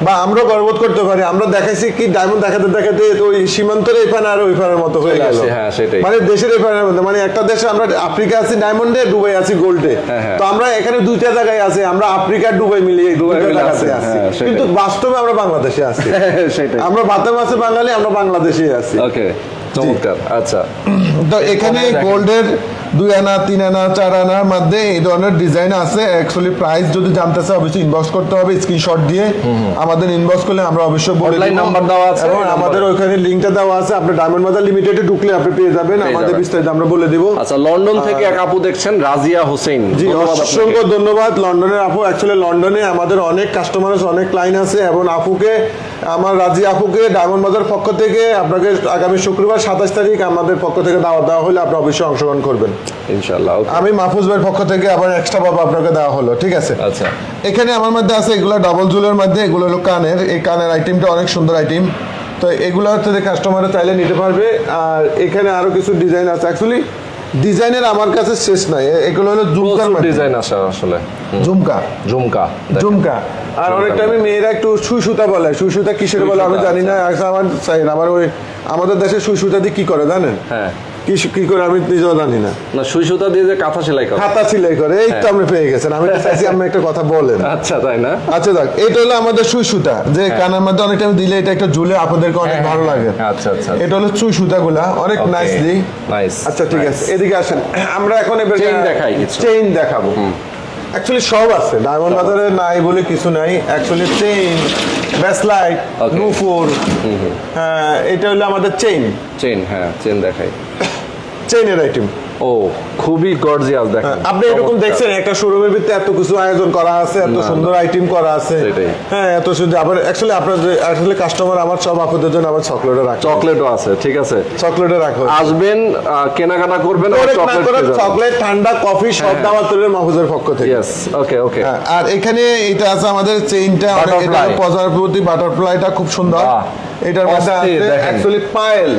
বা আমরা গর্ববোধ করতে পারি। আমরা দেখাইছি কি ডায়মন্ড দেখাতে দেখাতে ওই সীমান্তের এখানে আর ওইখানের মতো হয়ে গেল। হ্যাঁ, সেটাই। মানে দেশের এখানের মধ্যে, মানে একটা দেশে আমরা আফ্রিকা আছি ডায়মন্ডে, দুবাই আছি গোল্ডে। হ্যাঁ। তো আমরা এখানে দুইটা জায়গায় আছি, আমরা আফ্রিকা দুবাই মিলিয়ে দুইটা জায়গাতে আছি, হ্যাঁ, সেটাই। কিন্তু বাস্তবে আমরা বাংলাদেশে আছি। সেটাই। আমরা বাতাম আছে বাঙালি, আমরা বাংলাদেশে আছি। ওকে, চমৎকার। আচ্ছা, তো এখানে গোল্ডের 2 আনা 3 আনা 4 আনার মধ্যে এই ধরনের ডিজাইন আছে। অ্যাকচুয়ালি প্রাইস যদি জানতে চাই অবশ্যই ইনবক্স করতে হবে, স্ক্রিনশট দিয়ে আমাদের ইনবক্স করলে আমরা অবশ্যই বলে Hotline দেব। নাম্বার দেওয়া আছে, এবং এই আমাদের নাম্বারে। ওখানে লিংকটা দেওয়া আছে, আপনি ডায়মন্ড বাজার লিমিটেডে ঢুকলে আপনি পেয়ে যাবেন, আমাদের যাবেন। বিস্তারিত আমরা বলে দিব। আচ্ছা, লন্ডন থেকে এক আপু দেখছেন, রাজিয়া হোসেন। জি, ধন্যবাদ আপনাকে। অসংখ্য ধন্যবাদ লন্ডনের আপু। অ্যাকচুয়ালি লন্ডনে আমাদের অনেক কাস্টমার আছে, অনেক ক্লায়েন্ট আছে, এবং আপুকে, আমার রাজি আপুকে ডায়মন্ড বাজার পক্ষ থেকে আপনাকে আগামী শুক্রবার 27 তারিখ আমাদের পক্ষ থেকে দাওয়াত দেওয়া হলে আপনি অবশ্যই অংশগ্রহণ করবেন ইনশাআল্লাহ। ওকে। আমি মাহফুজ ভাইয়ের পক্ষ থেকে আবার এক্সট্রা ভাবে আপনাকে দেওয়া হলো, ঠিক আছে? আচ্ছা, এখানে আমার মধ্যে আছে এগুলো ডাবল জুলের মধ্যে, এগুলো হলো কানের। এই কানের আইটেমটা অনেক সুন্দর আইটেম, তো এগুলো হচ্ছে যে কাস্টমারে চাইলে নিতে পারবে। আর এখানে আরো কিছু ডিজাইন আছে। অ্যাকচুয়ালি ডিজাইনের আমার কাছে শেষ নাই। এগুলো হলো ঝুমকার মধ্যে, ডিজাইন আছে আসলে। ঝুমকা ঝুমকা, ঝুমকা। আর অনেক টাইমে মেয়েরা একটু সুই সুতা বলে, সুই সুতা কিসের বলে আমি জানি না। আমার আমার ওই আমাদের দেশে সুই সুতা দিয়ে কি করে জানেন? হ্যাঁ, কি করে আমি নিজেও জানি না। না, সুই সুতা দিয়ে যে কাঁথা সেলাই করে। খাতা সিলাই করে, এই তো আপনি পেয়ে গেছেন। আমি তো চাইছি আপনি একটা কথা বলেন। আচ্ছা, তাই না? আচ্ছা, দেখ, এটা হলো আমাদের সুই সুতা, যে কানের মধ্যে অনেক টাইম দিলে এটা একটা ঝুলে আপনাদেরকে অনেক ভালো লাগে। আচ্ছা, আচ্ছা। এটা হলো সুই সুতাগুলা অনেক নাইসলি। নাইস। আচ্ছা, ঠিক আছে, এদিকে আসেন। আমরা এখন এবার Chain দেখাই কিছু। চেইন দেখাবো। অ্যাকচুয়ালি সব আছে ডায়মন্ড বাজারে, নাই বলে কিছু নাই। অ্যাকচুয়ালি চেইন, ব্যাসলাইট, Okay. নুপুর, হ্যাঁ, এটা হলো আমাদের চেইন, চেন। হ্যাঁ, চেন দেখাই। চেইনের আইটেম। ও, খুবই গর্জিয়াস। দেখেন, আপনি এরকম দেখছেন একটা শোরুমের ভিতরে এত কিছু আয়োজন করা আছে, এত সুন্দর আইটেম করা আছে। সেটাই। হ্যাঁ, এত সুন্দর। আবার অ্যাকচুয়ালি আপনার আসলে কাস্টমার আমার সব আপনাদের জন্য আবার চকলেটও রাখা, চকলেটও আছে। ঠিক আছে, চকলেটও রাখা। আসবেন, কেনাকাটা করবেন, চকলেট, ঠান্ডা, কফি সব দাওয়াত রইল মাহফুজের পক্ষ থেকে। ইয়েস, ওকে, ওকে। হ্যাঁ, আর এখানে এটা আছে আমাদের চেইনটা, Butterfly. প্রজাপতি বাটারফ্লাইটা খুব সুন্দর। বাহ, এটার মধ্যে অস্থির, আছে দেখেন। অ্যাকচুয়ালি পায়েল।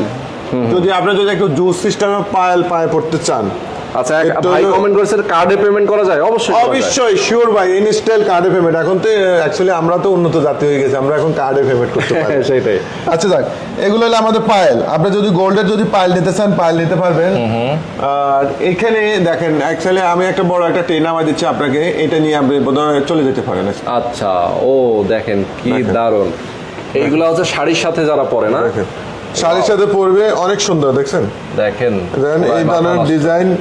যদি আপনি যদি একটু জুস সিস্টেমে পায়েল পায়ে পড়তে চান, আচ্ছা এটা ভাই হলো- কমেন্ট করেছে কার্ডে পেমেন্ট করা যায়, অবশ্যই করা যায়। অবশ্যই শিওর ভাই, ইনস্টল কার্ডে পেমেন্ট। এখন তো অ্যাকচুয়ালি আমরা তো উন্নত জাতি হয়ে গেছে, আমরা এখন কার্ডে পেমেন্ট করতে পারি। সেটাই। আচ্ছা যাক, এগুলো হলো আমাদের পায়েল। আপনি যদি গোল্ডের যদি পায়েল নিতে চান পায়েল নিতে পারবেন। আর এখানে দেখেন অ্যাকচুয়ালি আমি একটা বড় একটা ট্রেন নামা দিচ্ছি আপনাকে, এটা নিয়ে আপনি বোধহয় চলে যেতে পারেন। আচ্ছা, ও দেখেন কি দেখেন। দারুণ। এইগুলো হচ্ছে শাড়ির সাথে যারা পরে না, দেখেন শাড়ির সাথে পরবে, অনেক সুন্দর দেখছেন। দেখেন দেখেন এই মাথা ধরনের নষ্ট। ডিজাইন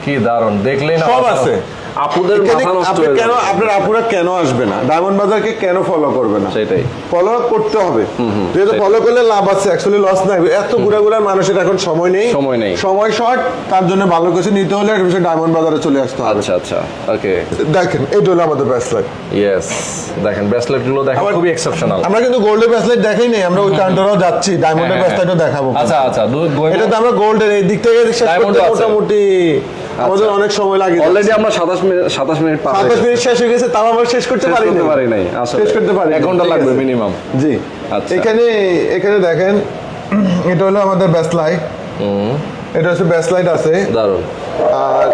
কি দারুণ, দেখলেই না সব মাথা আছে। নষ্ট। আপুদের এখানে মাথা নষ্ট আপনি হয়ে কেন, যাবে। আপনার আপুরা কেন আসবে না, ডায়মন্ড বাজারকে কেন ফলো করবে না? সেটাই। ফলো করতে হবে, যেহেতু সেটাই। ফলো করলে লাভ আছে, অ্যাকচুয়ালি লস নাই। এত ঘুরাঘুরার মানুষের এখন সময় নেই, সময় শর্ট, তার জন্য ভালো কিছু নিতে হলে একটা বিষয় ডায়মন্ড বাজারে চলে আসতে হবে। আচ্ছা আচ্ছা, ওকে। দেখেন এইটা হলো আমাদের ব্রেসলেট। ইয়েস, দেখেন ব্রেসলেট গুলো দেখেন আবার- খুবই এক্সেপশনাল। আমরা কিন্তু গোল্ডের ব্রেসলেট দেখাই নেই, আমরা ওই কাউন্টারও যাচ্ছি, ডায়মন্ডের ব্রেসলেটও দেখাবো। আচ্ছা আচ্ছা, এটা তো আমরা গোল্ডের এই দিক থেকে শেষ Diamond করতে আছে। মোটামুটি আমাদের অনেক সময় লাগে। অলরেডি আমরা 27 মিনিট পার 27 মিনিট শেষ হয়ে গেছে, তাও আমরা শেষ করতে পারি নাই আসলে। শেষ করতে পারি 1 ঘন্টা লাগবে মিনিমাম। জি। আচ্ছা। এখানে দেখেন এটা হলো আমাদের ব্যাসলাইট, এটা হচ্ছে ব্যাসলাইট আছে। দারুণ। আর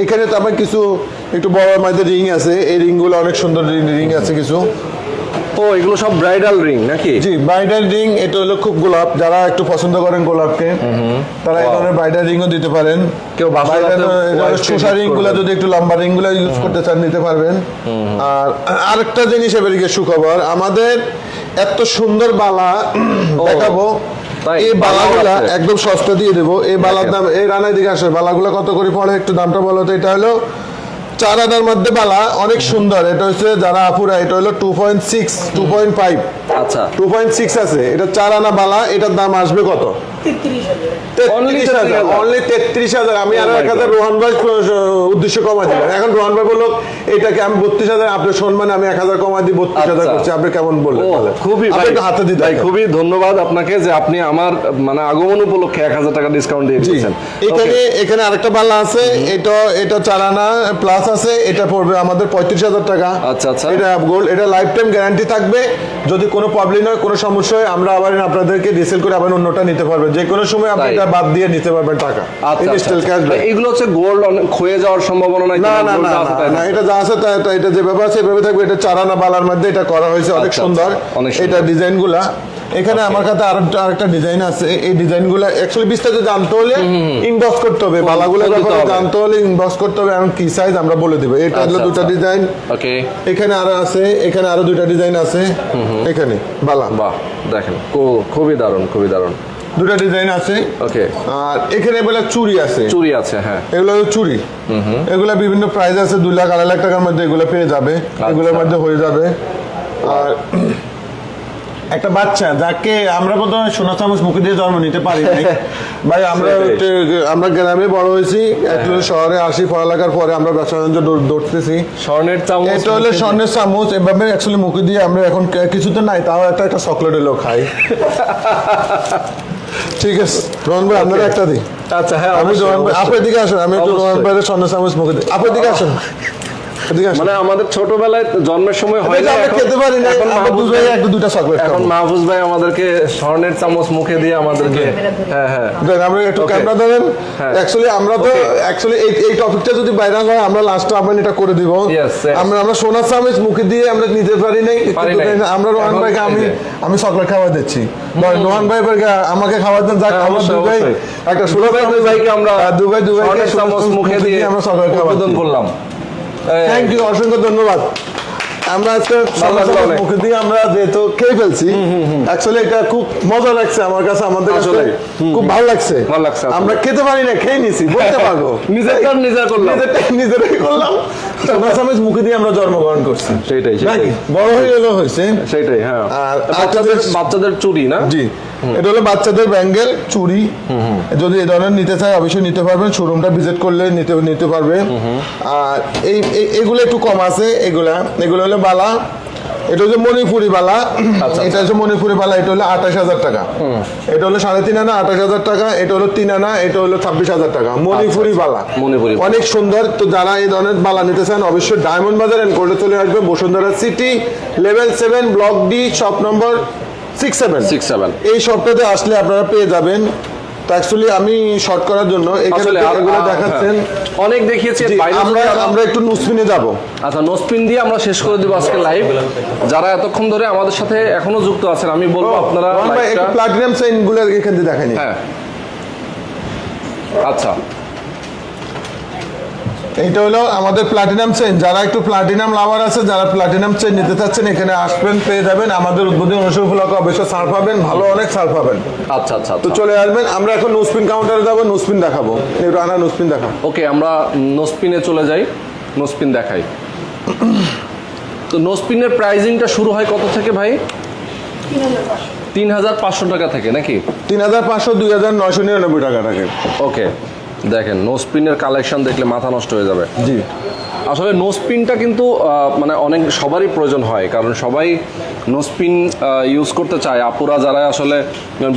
এখানে তো আমার কিছু একটু বড় মাঝে রিং আছে, এই রিংগুলো অনেক সুন্দর রিং আছে কিছু। ও এগুলো সব ব্রাইডাল রিং নাকি? জি, ব্রাইডাল রিং। এটা হলো খুব গোলাপ, যারা একটু পছন্দ করেন গোলাপকে তারা এই ধরনের ব্রাইডাল রিংও দিতে পারেন। কেউ বাসায় রাখতে white শোষা use রিং গুলো করবেন। যদি একটু লম্বা রিং গুলো ইউজ করতে চান নিতে পারবেন। আর আরেকটা জিনিস এবারে সুখবর, আমাদের এত সুন্দর বালা দেখাবো। তাই? এই বালাও বালাগুলা আছে? একদম সস্তা দিয়ে দেবো। এই বালার দেখেন। দাম, এই রানার দিকে আসে, বালাগুলো কত করে পড়ে একটু দামটা বলো তো। এটা হলো 4 আনার মধ্যে বালা, অনেক সুন্দর। এটা হচ্ছে যারা আপুরা, এটা হলো 2.6 2.5 আচ্ছা, 2.6 আছে। এটা 4 আনা বালা, এটার দাম আসবে কত? 33,000। অনলি 33,000। আমি Oh আরো my 1,000 God. রোহান ভাই উদ্দেশ্য কমা দিলাম। এখন রোহান ভাই বললো এটাকে আমি 32,000, আপনার সম্মানে আমি 1,000 কমা দিই, 32,000 আচ্ছা। করছি। আপনি কেমন বললেন? ও বলেন। খুবই আপনি ভাই, একটু হাতে দিতে ভাই খুবই ধন্যবাদ আপনাকে যে আপনি আমার মানে আগমন উপলক্ষে 1,000 টাকা ডিসকাউন্ট দিয়ে দিয়েছেন। এখানে আরেকটা বালা আছে, এটা 4 আনা প্লাস আছে, এটা পড়বে আমাদের 35,000 টাকা। আচ্ছা, আচ্ছা। এটা গোল্ড, এটা লাইফ টাইম গ্যারান্টি থাকবে। যদি কোনো প্রবলেম হয়, কোনো সমস্যা হয়, আমরা আবার আপনাদেরকে রিসেল করে আবার অন্যটা নিতে পারবেন। যে কোনো সময় আপনি তাই? এটা বাদ দিয়ে নিতে পারবেন টাকা। আচ্ছা, ইনস্টল আচ্ছা। ক্যাশব্যাক। এগুলো হচ্ছে গোল্ড ক্ষয়ে যাওয়ার সম্ভাবনা নাই? না না না গোল্ডটা আছে তাই না, এটা যা আছে এটা যেভাবে আছে এভাবে থাকবে। এটা 4 আনা বালার মধ্যে এটা করা হয়েছে, অনেক আচ্ছা, সুন্দর। আচ্ছা, অনেক সুন্দর। এটা ডিজাইনগুলা এখানে আমার কাছে আরেকটা ডিজাইন আছে। এই ডিজাইনগুলো অ্যাকচুয়ালি বিস্তারিত জানতে হলে ইনবক্স করতে হবে, বালাগুলোর ফোন দিতে ব্যাপারে হবে। জানতে হলে ইনবক্স করতে হবে। এখন কি সাইজ আমরা বলে দিব। এটা হলো আচ্ছা, দুটো আচ্ছা। ডিজাইন, ওকে। এখানে আরো আছে, এখানে আরো দুইটা ডিজাইন আছে। এখানে বালা বাহ, দেখেন খুবই দারুণ, খুবই দারুণ। দুটা ডিজাইন আছে। ওকে। আর এখানে বলে চুড়ি আছে, চুড়ি আছে, হ্যাঁ। এগুলো হলো চুড়ি। এগুলা বিভিন্ন প্রাইস আছে, 2 লাখ 2.5 লাখ টাকার মধ্যে এগুলো পেয়ে যাবে, এগুলোর মধ্যে হয়ে যাবে। আর একটা বাচ্চা যাকে আমরা প্রথমে সোনা চামচ মুখে দিয়ে জন্ম নিতে পারি নাই ভাই, আমরা গ্রামে বড় হয়েছি, একটু শহরে আসি পড়ালেখার পরে আমরা ব্যবসা বাণিজ্য দৌড়তেছি। স্বর্ণের চামচ, এটা হলো স্বর্ণের চামচ, এভাবে অ্যাকচুয়ালি মুখে দিয়ে আমরা এখন কিছুতে নাই, তাও একটা চকলেট হলেও খাই। ঠিক আছে রোহন ভাই, আপনারা একটা দিই। আচ্ছা, হ্যাঁ, আমি অবশ্যই, রোহন ভাই, অবশ্যই। আপনার দিকে আসেন, আমি একটু অবশ্যই। রোহন ভাইয়ের স্বর্ণের চামচ মুখে দিই। আপনার দিকে আসেন, এদিকে আসেন। মানে আমাদের ছোটবেলায় জন্মের সময় হয় না, আমরা খেতে পারি না, এখন আমরা মাহফুজ দুই ভাই ভাই- একটু দুইটা চকলেট এখন খাবো। মাহফুজ ভাই আমাদেরকে স্বর্ণের চামচ মুখে দিয়ে আমাদেরকে, হ্যাঁ হ্যাঁ, দেন আমরা একটু Okay. ক্যামেরা ধরেন। হ্যাঁ। অ্যাকচুয়ালি আমরা তো Okay. অ্যাকচুয়ালি এই টপিকটা যদি ভাইরাল হয়, আমরা লাস্টে আমরা এটা করে দিব। Yes, yes. আমরা সোনার চামচ মুখে দিয়ে আমরা নিতে পারি নাই, পারি কিন্তু নাই। আমরা রোহান এখন ভাইকে এই যে। আমি চকলেট খাওয়া দিচ্ছি। রোহান ভাই আমাকে খাওয়া দেন, যাক হ্যাঁ, আমার অবশ্যই, দুই ভাই অবশ্যই। একটা সোনার দুই চামচ, ভাইকে আমরা দুই ভাইকে স্বর্ণের চামচ মুখে দিয়ে আমরা চকলেট খাওয়া উদ্বোধন করলাম। থ্যাংক ইউ, অসংখ্য ধন্যবাদ। আমরা আজকে সোনার লাগলো চামচ অনেক। মুখে দিয়ে আমরা যেহেতু খেয়ে ফেলছি, অ্যাকচুয়ালি এটা খুব মজা লাগছে আমার কাছে, আমাদের কাছে আসলে। খুব ভালো লাগছে। ভালো লাগছে আসলে। আমরা খেতে পারি না, খেয়ে নিছি, বলতে পারবো নিজের কাজ নিজে করলাম। নিজেরাই করলাম। সোনার চামচ মুখে দিয়ে আমরা জন্মগ্রহণ করছি, সেটাই, নাকি? বড় হয়ে এলো হয়েছে। সেটাই, হ্যাঁ। আর বাচ্চাদের চুড়ি না? জি, এটা হলো বাচ্চাদের ব্যাঙ্গেল চুড়ি। যদি এই ধরনের নিতে চায় অবশ্যই নিতে পারবেন, শোরুমটা ভিজিট করলে নিতে পারবে। আর এগুলো একটু কম আছে, এগুলো হলো বালা। এটা হচ্ছে মণিপুরি বালা, এটা হচ্ছে মণিপুরি বালা, এটা হলো 28,000 টাকা। এটা হলো 3.5 আনা 28,000 টাকা। এটা হলো 3 আনা, এটা হলো 26,000 টাকা। মণিপুরি বালা, মণিপুরি বালা। অনেক সুন্দর। তো যারা এই ধরনের বালা নিতে চান অবশ্যই ডায়মন্ড বাজার এন্ড গোল্ডে চলে আসবে, Bashundhara city, level 7, block D, shop number 67। 67 এই শপটাতে আসলে আপনারা পেয়ে যাবেন তো অ্যাকচুয়ালি আমি শর্ট করার জন্য এখানে আসলে এগুলো দেখাচ্ছেন অনেক দেখিয়েছি জি, বাইরে আমরা যদি আমরা একটু নুসপিনে যাব। আচ্ছা নোসপিন দিয়ে আমরা শেষ করে দেবো আজকে লাইভ। যারা এতক্ষণ ধরে আমাদের সাথে এখনো যুক্ত আছেন আমি বলবো আপনারা রোহান ভাই একটু লাইভটা প্লাটিনাম চেইন গুলো এখান থেকে দেখাইনি। হ্যাঁ আচ্ছা এইটা হলো আমাদের প্লাটিনাম চেইন। যারা একটু প্লাটিনাম লাভার আছে, যারা প্লাটিনাম চেইন নিতে চাচ্ছেন এখানে আসবেন, পেয়ে যাবেন। আমাদের উদ্বোধনী অনুষ্ঠান উপলক্ষে অবশ্যই ছাড় পাবেন, ভালো অনেক ছাড় পাবেন। আচ্ছা আচ্ছা তো চলে আসবেন। আমরা এখন নুসপিন কাউন্টারে যাবো, নুসপিন দেখাবো। একটু আনা নুসপিন দেখাবো। ওকে আমরা নোসপিনে চলে যাই, নোসপিন দেখাই। তো নোসপিনের প্রাইজিংটা শুরু হয় কত থেকে ভাই? 3,500 টাকা থেকে নাকি? 3,500, 2,999 টাকা থাকে। ওকে দেখেন নোসপিনের কালেকশন দেখলে মাথা নষ্ট হয়ে যাবে। জি, আসলে নোসপিনটা কিন্তু মানে অনেক সবারই প্রয়োজন হয়, কারণ সবাই নোসপিন ইউজ করতে চায়। আপুরা যারা আসলে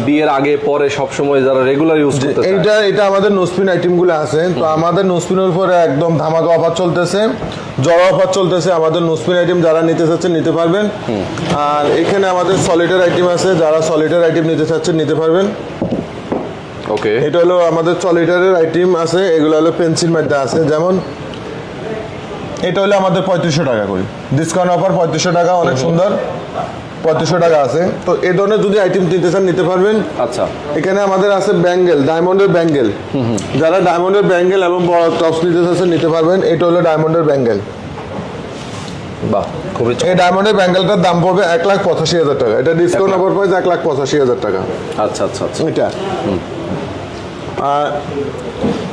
বিয়ের আগে পরে সবসময় যারা রেগুলার ইউজ করতে চায়। এটা আমাদের নোসপিন আইটেমগুলো আছে। তো আমাদের নোসপিনের উপরে একদম ধামাকা অফার চলতেছে, জড়ো অফার চলতেছে। আমাদের নোসপিন আইটেম যারা নিতে চাচ্ছেন নিতে পারবেন। আর এখানে আমাদের সলিডের আইটেম আছে, যারা সলিডের আইটেম নিতে চাচ্ছেন নিতে পারবেন। ওকে এটা হলো আমাদের সলিডারের আইটেম আছে, এগুলো হলো পেন্সিল মধ্যে আছে। যেমন এটা হলো আমাদের 3500 টাকা করে ডিসকাউন্ট অফার, 3500 টাকা, অনেক সুন্দর। 3500 টাকা আছে। তো এই ধরনের যদি আইটেম নিতে চান নিতে পারবেন। আচ্ছা এখানে আমাদের আছে ব্যাঙ্গেল, ডায়মন্ডের ব্যাঙ্গেল। যারা ডায়মন্ডের ব্যাঙ্গেল এবং বড় টপস নিতে চাচ্ছেন নিতে পারবেন। এটা হলো ডায়মন্ডের ব্যাঙ্গেল। বাহ খুবই এই ডায়মন্ডের ব্যাঙ্গেলটার দাম পড়বে 1,85,000 টাকা। এটা ডিসকাউন্ট অফার প্রাইস 1,85,000 টাকা। আচ্ছা আচ্ছা আচ্ছা এটা আর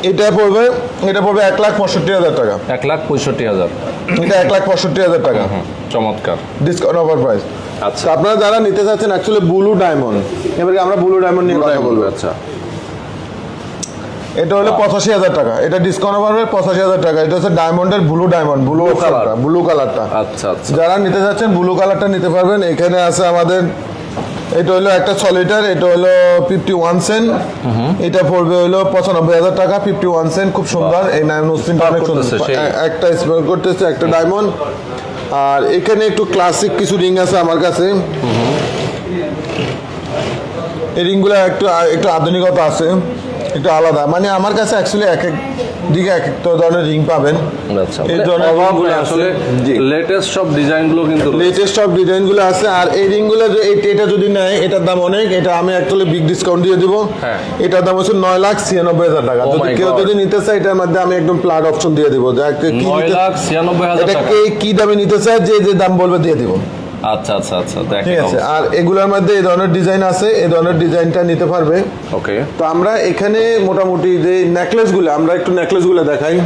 এটা পড়বে 1,65,000 টাকা। 1,65,000 এটা 1,65,000 টাকা চমৎকার ডিসকাউন্ট অফার প্রাইস। আচ্ছা আপনারা যারা নিতে চাচ্ছেন অ্যাকচুয়ালি ব্লু ডায়মন্ড, এবারে আমরা ব্লু ডায়মন্ড নিয়ে কথা বলবো। আচ্ছা এটা হলো 85,000 টাকা। এটা ডিসকাউন্ট অফার 85,000 টাকা। এটা হচ্ছে ডায়মন্ডের blue diamond, blue colour. Blue কালারটা। আচ্ছা আচ্ছা যারা নিতে চাচ্ছেন ব্লু কালারটা নিতে পারবেন। এখানে আছে আমাদের, এটা হলো একটা সলিটার, এটা হলো 51 সেন্ট। এটা পড়বে হলো 95,000 টাকা, 51 সেন্ট। খুব সুন্দর এই নোসপিনটা, অনেক সুন্দর। করতেছে সেই। একটা স্মেল করতেছে, একটা ডায়মন্ড। আর এখানে একটু ক্লাসিক কিছু রিং আছে আমার কাছে। এই রিংগুলো একটু আধুনিকতা আছে, একটু আলাদা। মানে আমার কাছে অ্যাকচুয়ালি এক এক দিকে এক একটা ধরনের রিং পাবেন। আচ্ছা এই মানে ধরনের অভাব রিংগুলো নেই আসলে, জি। লেটেস্ট সব ডিজাইনগুলো কিন্তু লেটেস্ট সব ডিজাইনগুলো আছে। আর এই রিংগুলো এটা যদি নেয় এটার দাম অনেক। এটা আমি অ্যাকচুয়ালি বিগ ডিসকাউন্ট দিয়ে দিব। হ্যাঁ। এটার দাম হচ্ছে 9,96,000 টাকা। Oh যদি my কেউ God. যদি নিতে চায় এটার মধ্যে আমি একদম প্লাট অপশন দিয়ে দিব। যা কি নিতে- 9,96,000 এটা টাকা। কি দামে নিতে চায়, যে দাম বলবে দিয়ে দিব। আচ্ছা আচ্ছা আচ্ছা ঠিক দেখেন আছে। আর এগুলোর মধ্যে এই ধরনের ডিজাইন আছে, এই ধরনের ডিজাইনটা নিতে পারবে। ওকে তো আমরা এখানে মোটামুটি যে নেকলেসগুলো, আমরা একটু নেকলেসগুলো দেখাই।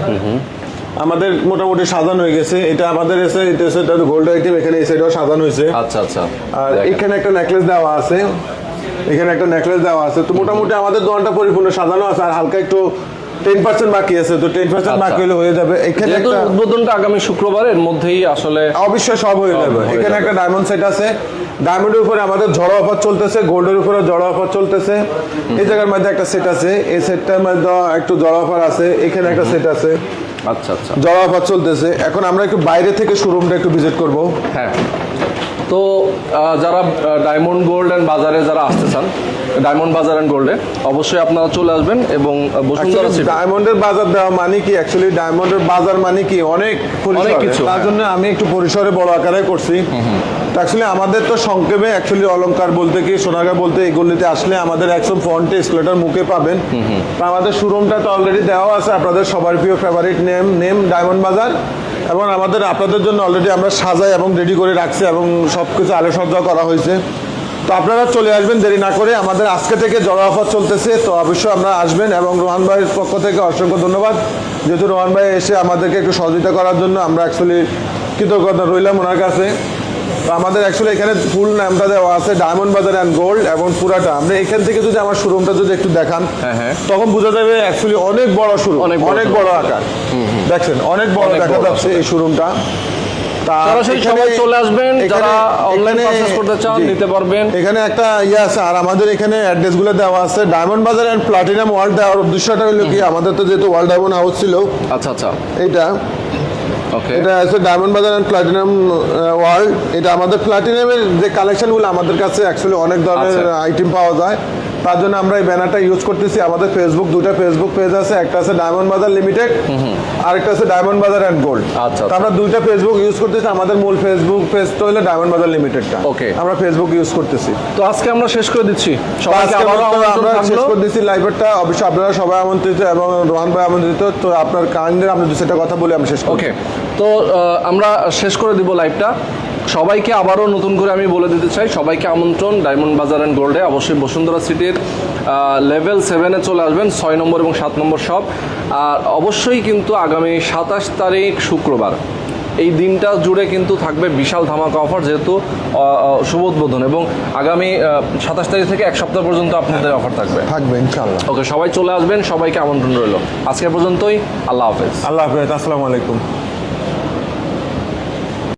আমাদের মোটামুটি সাজানো হয়ে গেছে। এটা আমাদের এসে এটা গোল্ড আইটেম, এখানে এই সাইডেও সাজানো হয়েছে। আচ্ছা আচ্ছা আর দেখেন। এখানে একটা নেকলেস দেওয়া আছে, এখানে একটা নেকলেস দেওয়া আছে। তো মোটামুটি আমাদের দোকানটা পরিপূর্ণ সাজানো আছে। আর হালকা একটু 10% বাকি আছে। তো 10% বাকি হলে হয়ে যাবে। এখানে যেহেতু একটা উদ্বোধনটা আগামী শুক্রবারের মধ্যেই আসলে অবশ্যই সব হয়ে যাবে। হয়ে এখানে যাবে। একটা ডায়মন্ড সেট আছে। ডায়মন্ডের উপরে আমাদের জড়ো অফার চলতেছে, গোল্ডের উপরে জড়ো অফার চলতেছে। এই জায়গার মধ্যে একটা সেট আছে, এই সেটটার মধ্যে একটু জড়ো অফার আছে। এখানে একটা সেট আছে, আচ্ছা আচ্ছা জড়ো অফার চলতেছে। এখন আমরা একটু বাইরে থেকে শোরুমটা একটু ভিজিট করব। হ্যাঁ তো যারা ডায়মন্ড গোল্ড অ্যান্ড বাজারে যারা আসতে চান, ডায়মন্ড বাজার অ্যান্ড গোল্ডে অবশ্যই আপনারা চলে আসবেন। এবং বসুন্ধরা সিটি ডায়মন্ডের বাজার দেওয়া মানে কি, অ্যাকচুয়ালি ডায়মন্ডের বাজার মানে কি অনেক অনেক কিছু, তার হ্যাঁ। জন্য আমি একটু পরিসরে বড় আকারে করছি। অ্যাকচুয়ালি আমাদের তো সংক্ষেপে অ্যাকচুয়ালি অলংকার বলতে কি, সোনাগাঁ বলতে, এগুলিতে আসলে আমাদের একদম ফ্রন্টে স্কেলেটার মুখে পাবেন। তো আমাদের শোরুমটা তো অলরেডি দেওয়া আছে, আপনাদের সবার প্রিয় ফেভারিট নেম ডায়মন্ড বাজার। এবং আপনাদের জন্য অলরেডি আমরা সাজাই এবং রেডি করে রাখছি এবং সব কিছু আলোচনা করা হয়েছে। তো আপনারা চলে আসবেন দেরি না করে। আমাদের আজকে থেকে জড়ো অফার চলতেছে, তো অবশ্যই আপনারা আসবেন। এবং রোহান ভাইয়ের পক্ষ থেকে অসংখ্য ধন্যবাদ, যেহেতু রোহান ভাই এসে আমাদেরকে একটু সহযোগিতা করার জন্য আমরা অ্যাকচুয়ালি কৃতজ্ঞতা রইলাম ওনার কাছে। তো আমাদের অ্যাকচুয়ালি এখানে ফুল নামটা দেওয়া আছে ডায়মন্ড বাজার অ্যান্ড গোল্ড, এবং পুরাটা আমরা এখান থেকে যদি আমার শোরুমটা যদি একটু দেখান, হ্যাঁ, হ্যাঁ। তখন বোঝা যাবে অ্যাকচুয়ালি অনেক বড় শোরুম, অনেক অনেক বড় বড় আকার। দেখছেন অনেক বড় অনেক দেখা বড় যাচ্ছে এই শোরুমটা। তা সরাসরি এখানে- সবাই চলে আসবেন, যারা অনলাইন এখানে- পারচেজ করতে চান জি। নিতে পারবেন। এখানে একটা ইয়ে আছে। আর আমাদের এখানে অ্যাড্রেসগুলো দেওয়া আছে। ডায়মন্ড বাজার অ্যান্ড প্লাটিনাম ওয়ার্ল্ড দেওয়ার উদ্দেশ্যটা হলো কি, আমাদের তো যেহেতু ওয়ার্ল্ড ডায়মন্ড হাউস ছিল, আচ্ছা আচ্ছা এইটা ওকে এটা আছে ডায়মন্ড বাজার অ্যান্ড প্লাটিনাম ওয়ার্ল্ড। এটা আমাদের প্লাটিনামের যে কালেকশনগুলো আমাদের কাছে অ্যাকচুয়ালি অনেক ধরনের আচ্ছা। আইটেম পাওয়া যায়। তার জন্য আমরা এই ব্যানারটা ইউজ করতেছি। আমাদের দুইটা ফেসবুক পেজ আছে, একটা আছে ডায়মন্ড বাজার লিমিটেড, আরেকটা আছে ডায়মন্ড বাজার অ্যান্ড গোল্ড। আচ্ছা। আমরা দুইটা ফেসবুক ইউজ করতেছি। আমাদের মূল ফেসবুক পেজটা হলো ডায়মন্ড বাজার লিমিটেডটা। Okay. আমরা ফেসবুক ইউজ করতেছি। তো আজকে আমরা শেষ করে দিচ্ছি, সবাইকে আজকের আবারও মতো আমন্ত্রণ আমরা শেষ থাকলো। করে দিচ্ছি লাইভটা। অবশ্যই আপনারা সবাই আমন্ত্রিত এবং রোহান ভাই আমন্ত্রিত। তো আপনার কাইন্ডলি আমরা দু সেটা কথা বলে আমি শেষ করি। ওকে, তো আমরা শেষ করে দিব লাইভটা। সবাইকে আবারও নতুন করে আমি বলে দিতে চাই, সবাইকে আমন্ত্রণ ডায়মন্ড বাজার অ্যান্ড গোল্ডে। অবশ্যই বসুন্ধরা সিটির লেভেল 7-এ চলে আসবেন, 6 নম্বর এবং 7 নম্বর শপ। আর অবশ্যই কিন্তু আগামী 27 তারিখ শুক্রবার এই দিনটা জুড়ে কিন্তু থাকবে বিশাল ধামাকা অফার, যেহেতু শুভ উদ্বোধন, এবং আগামী 27 তারিখ থেকে এক সপ্তাহ পর্যন্ত আপনাদের অফার থাকবে। ইনশাআল্লাহ। ওকে, সবাই চলে আসবেন, সবাইকে আমন্ত্রণ রইল। আজকে পর্যন্তই, আল্লাহ হাফেজ। আল্লাহ হাফেজ, আসসালামু আলাইকুম।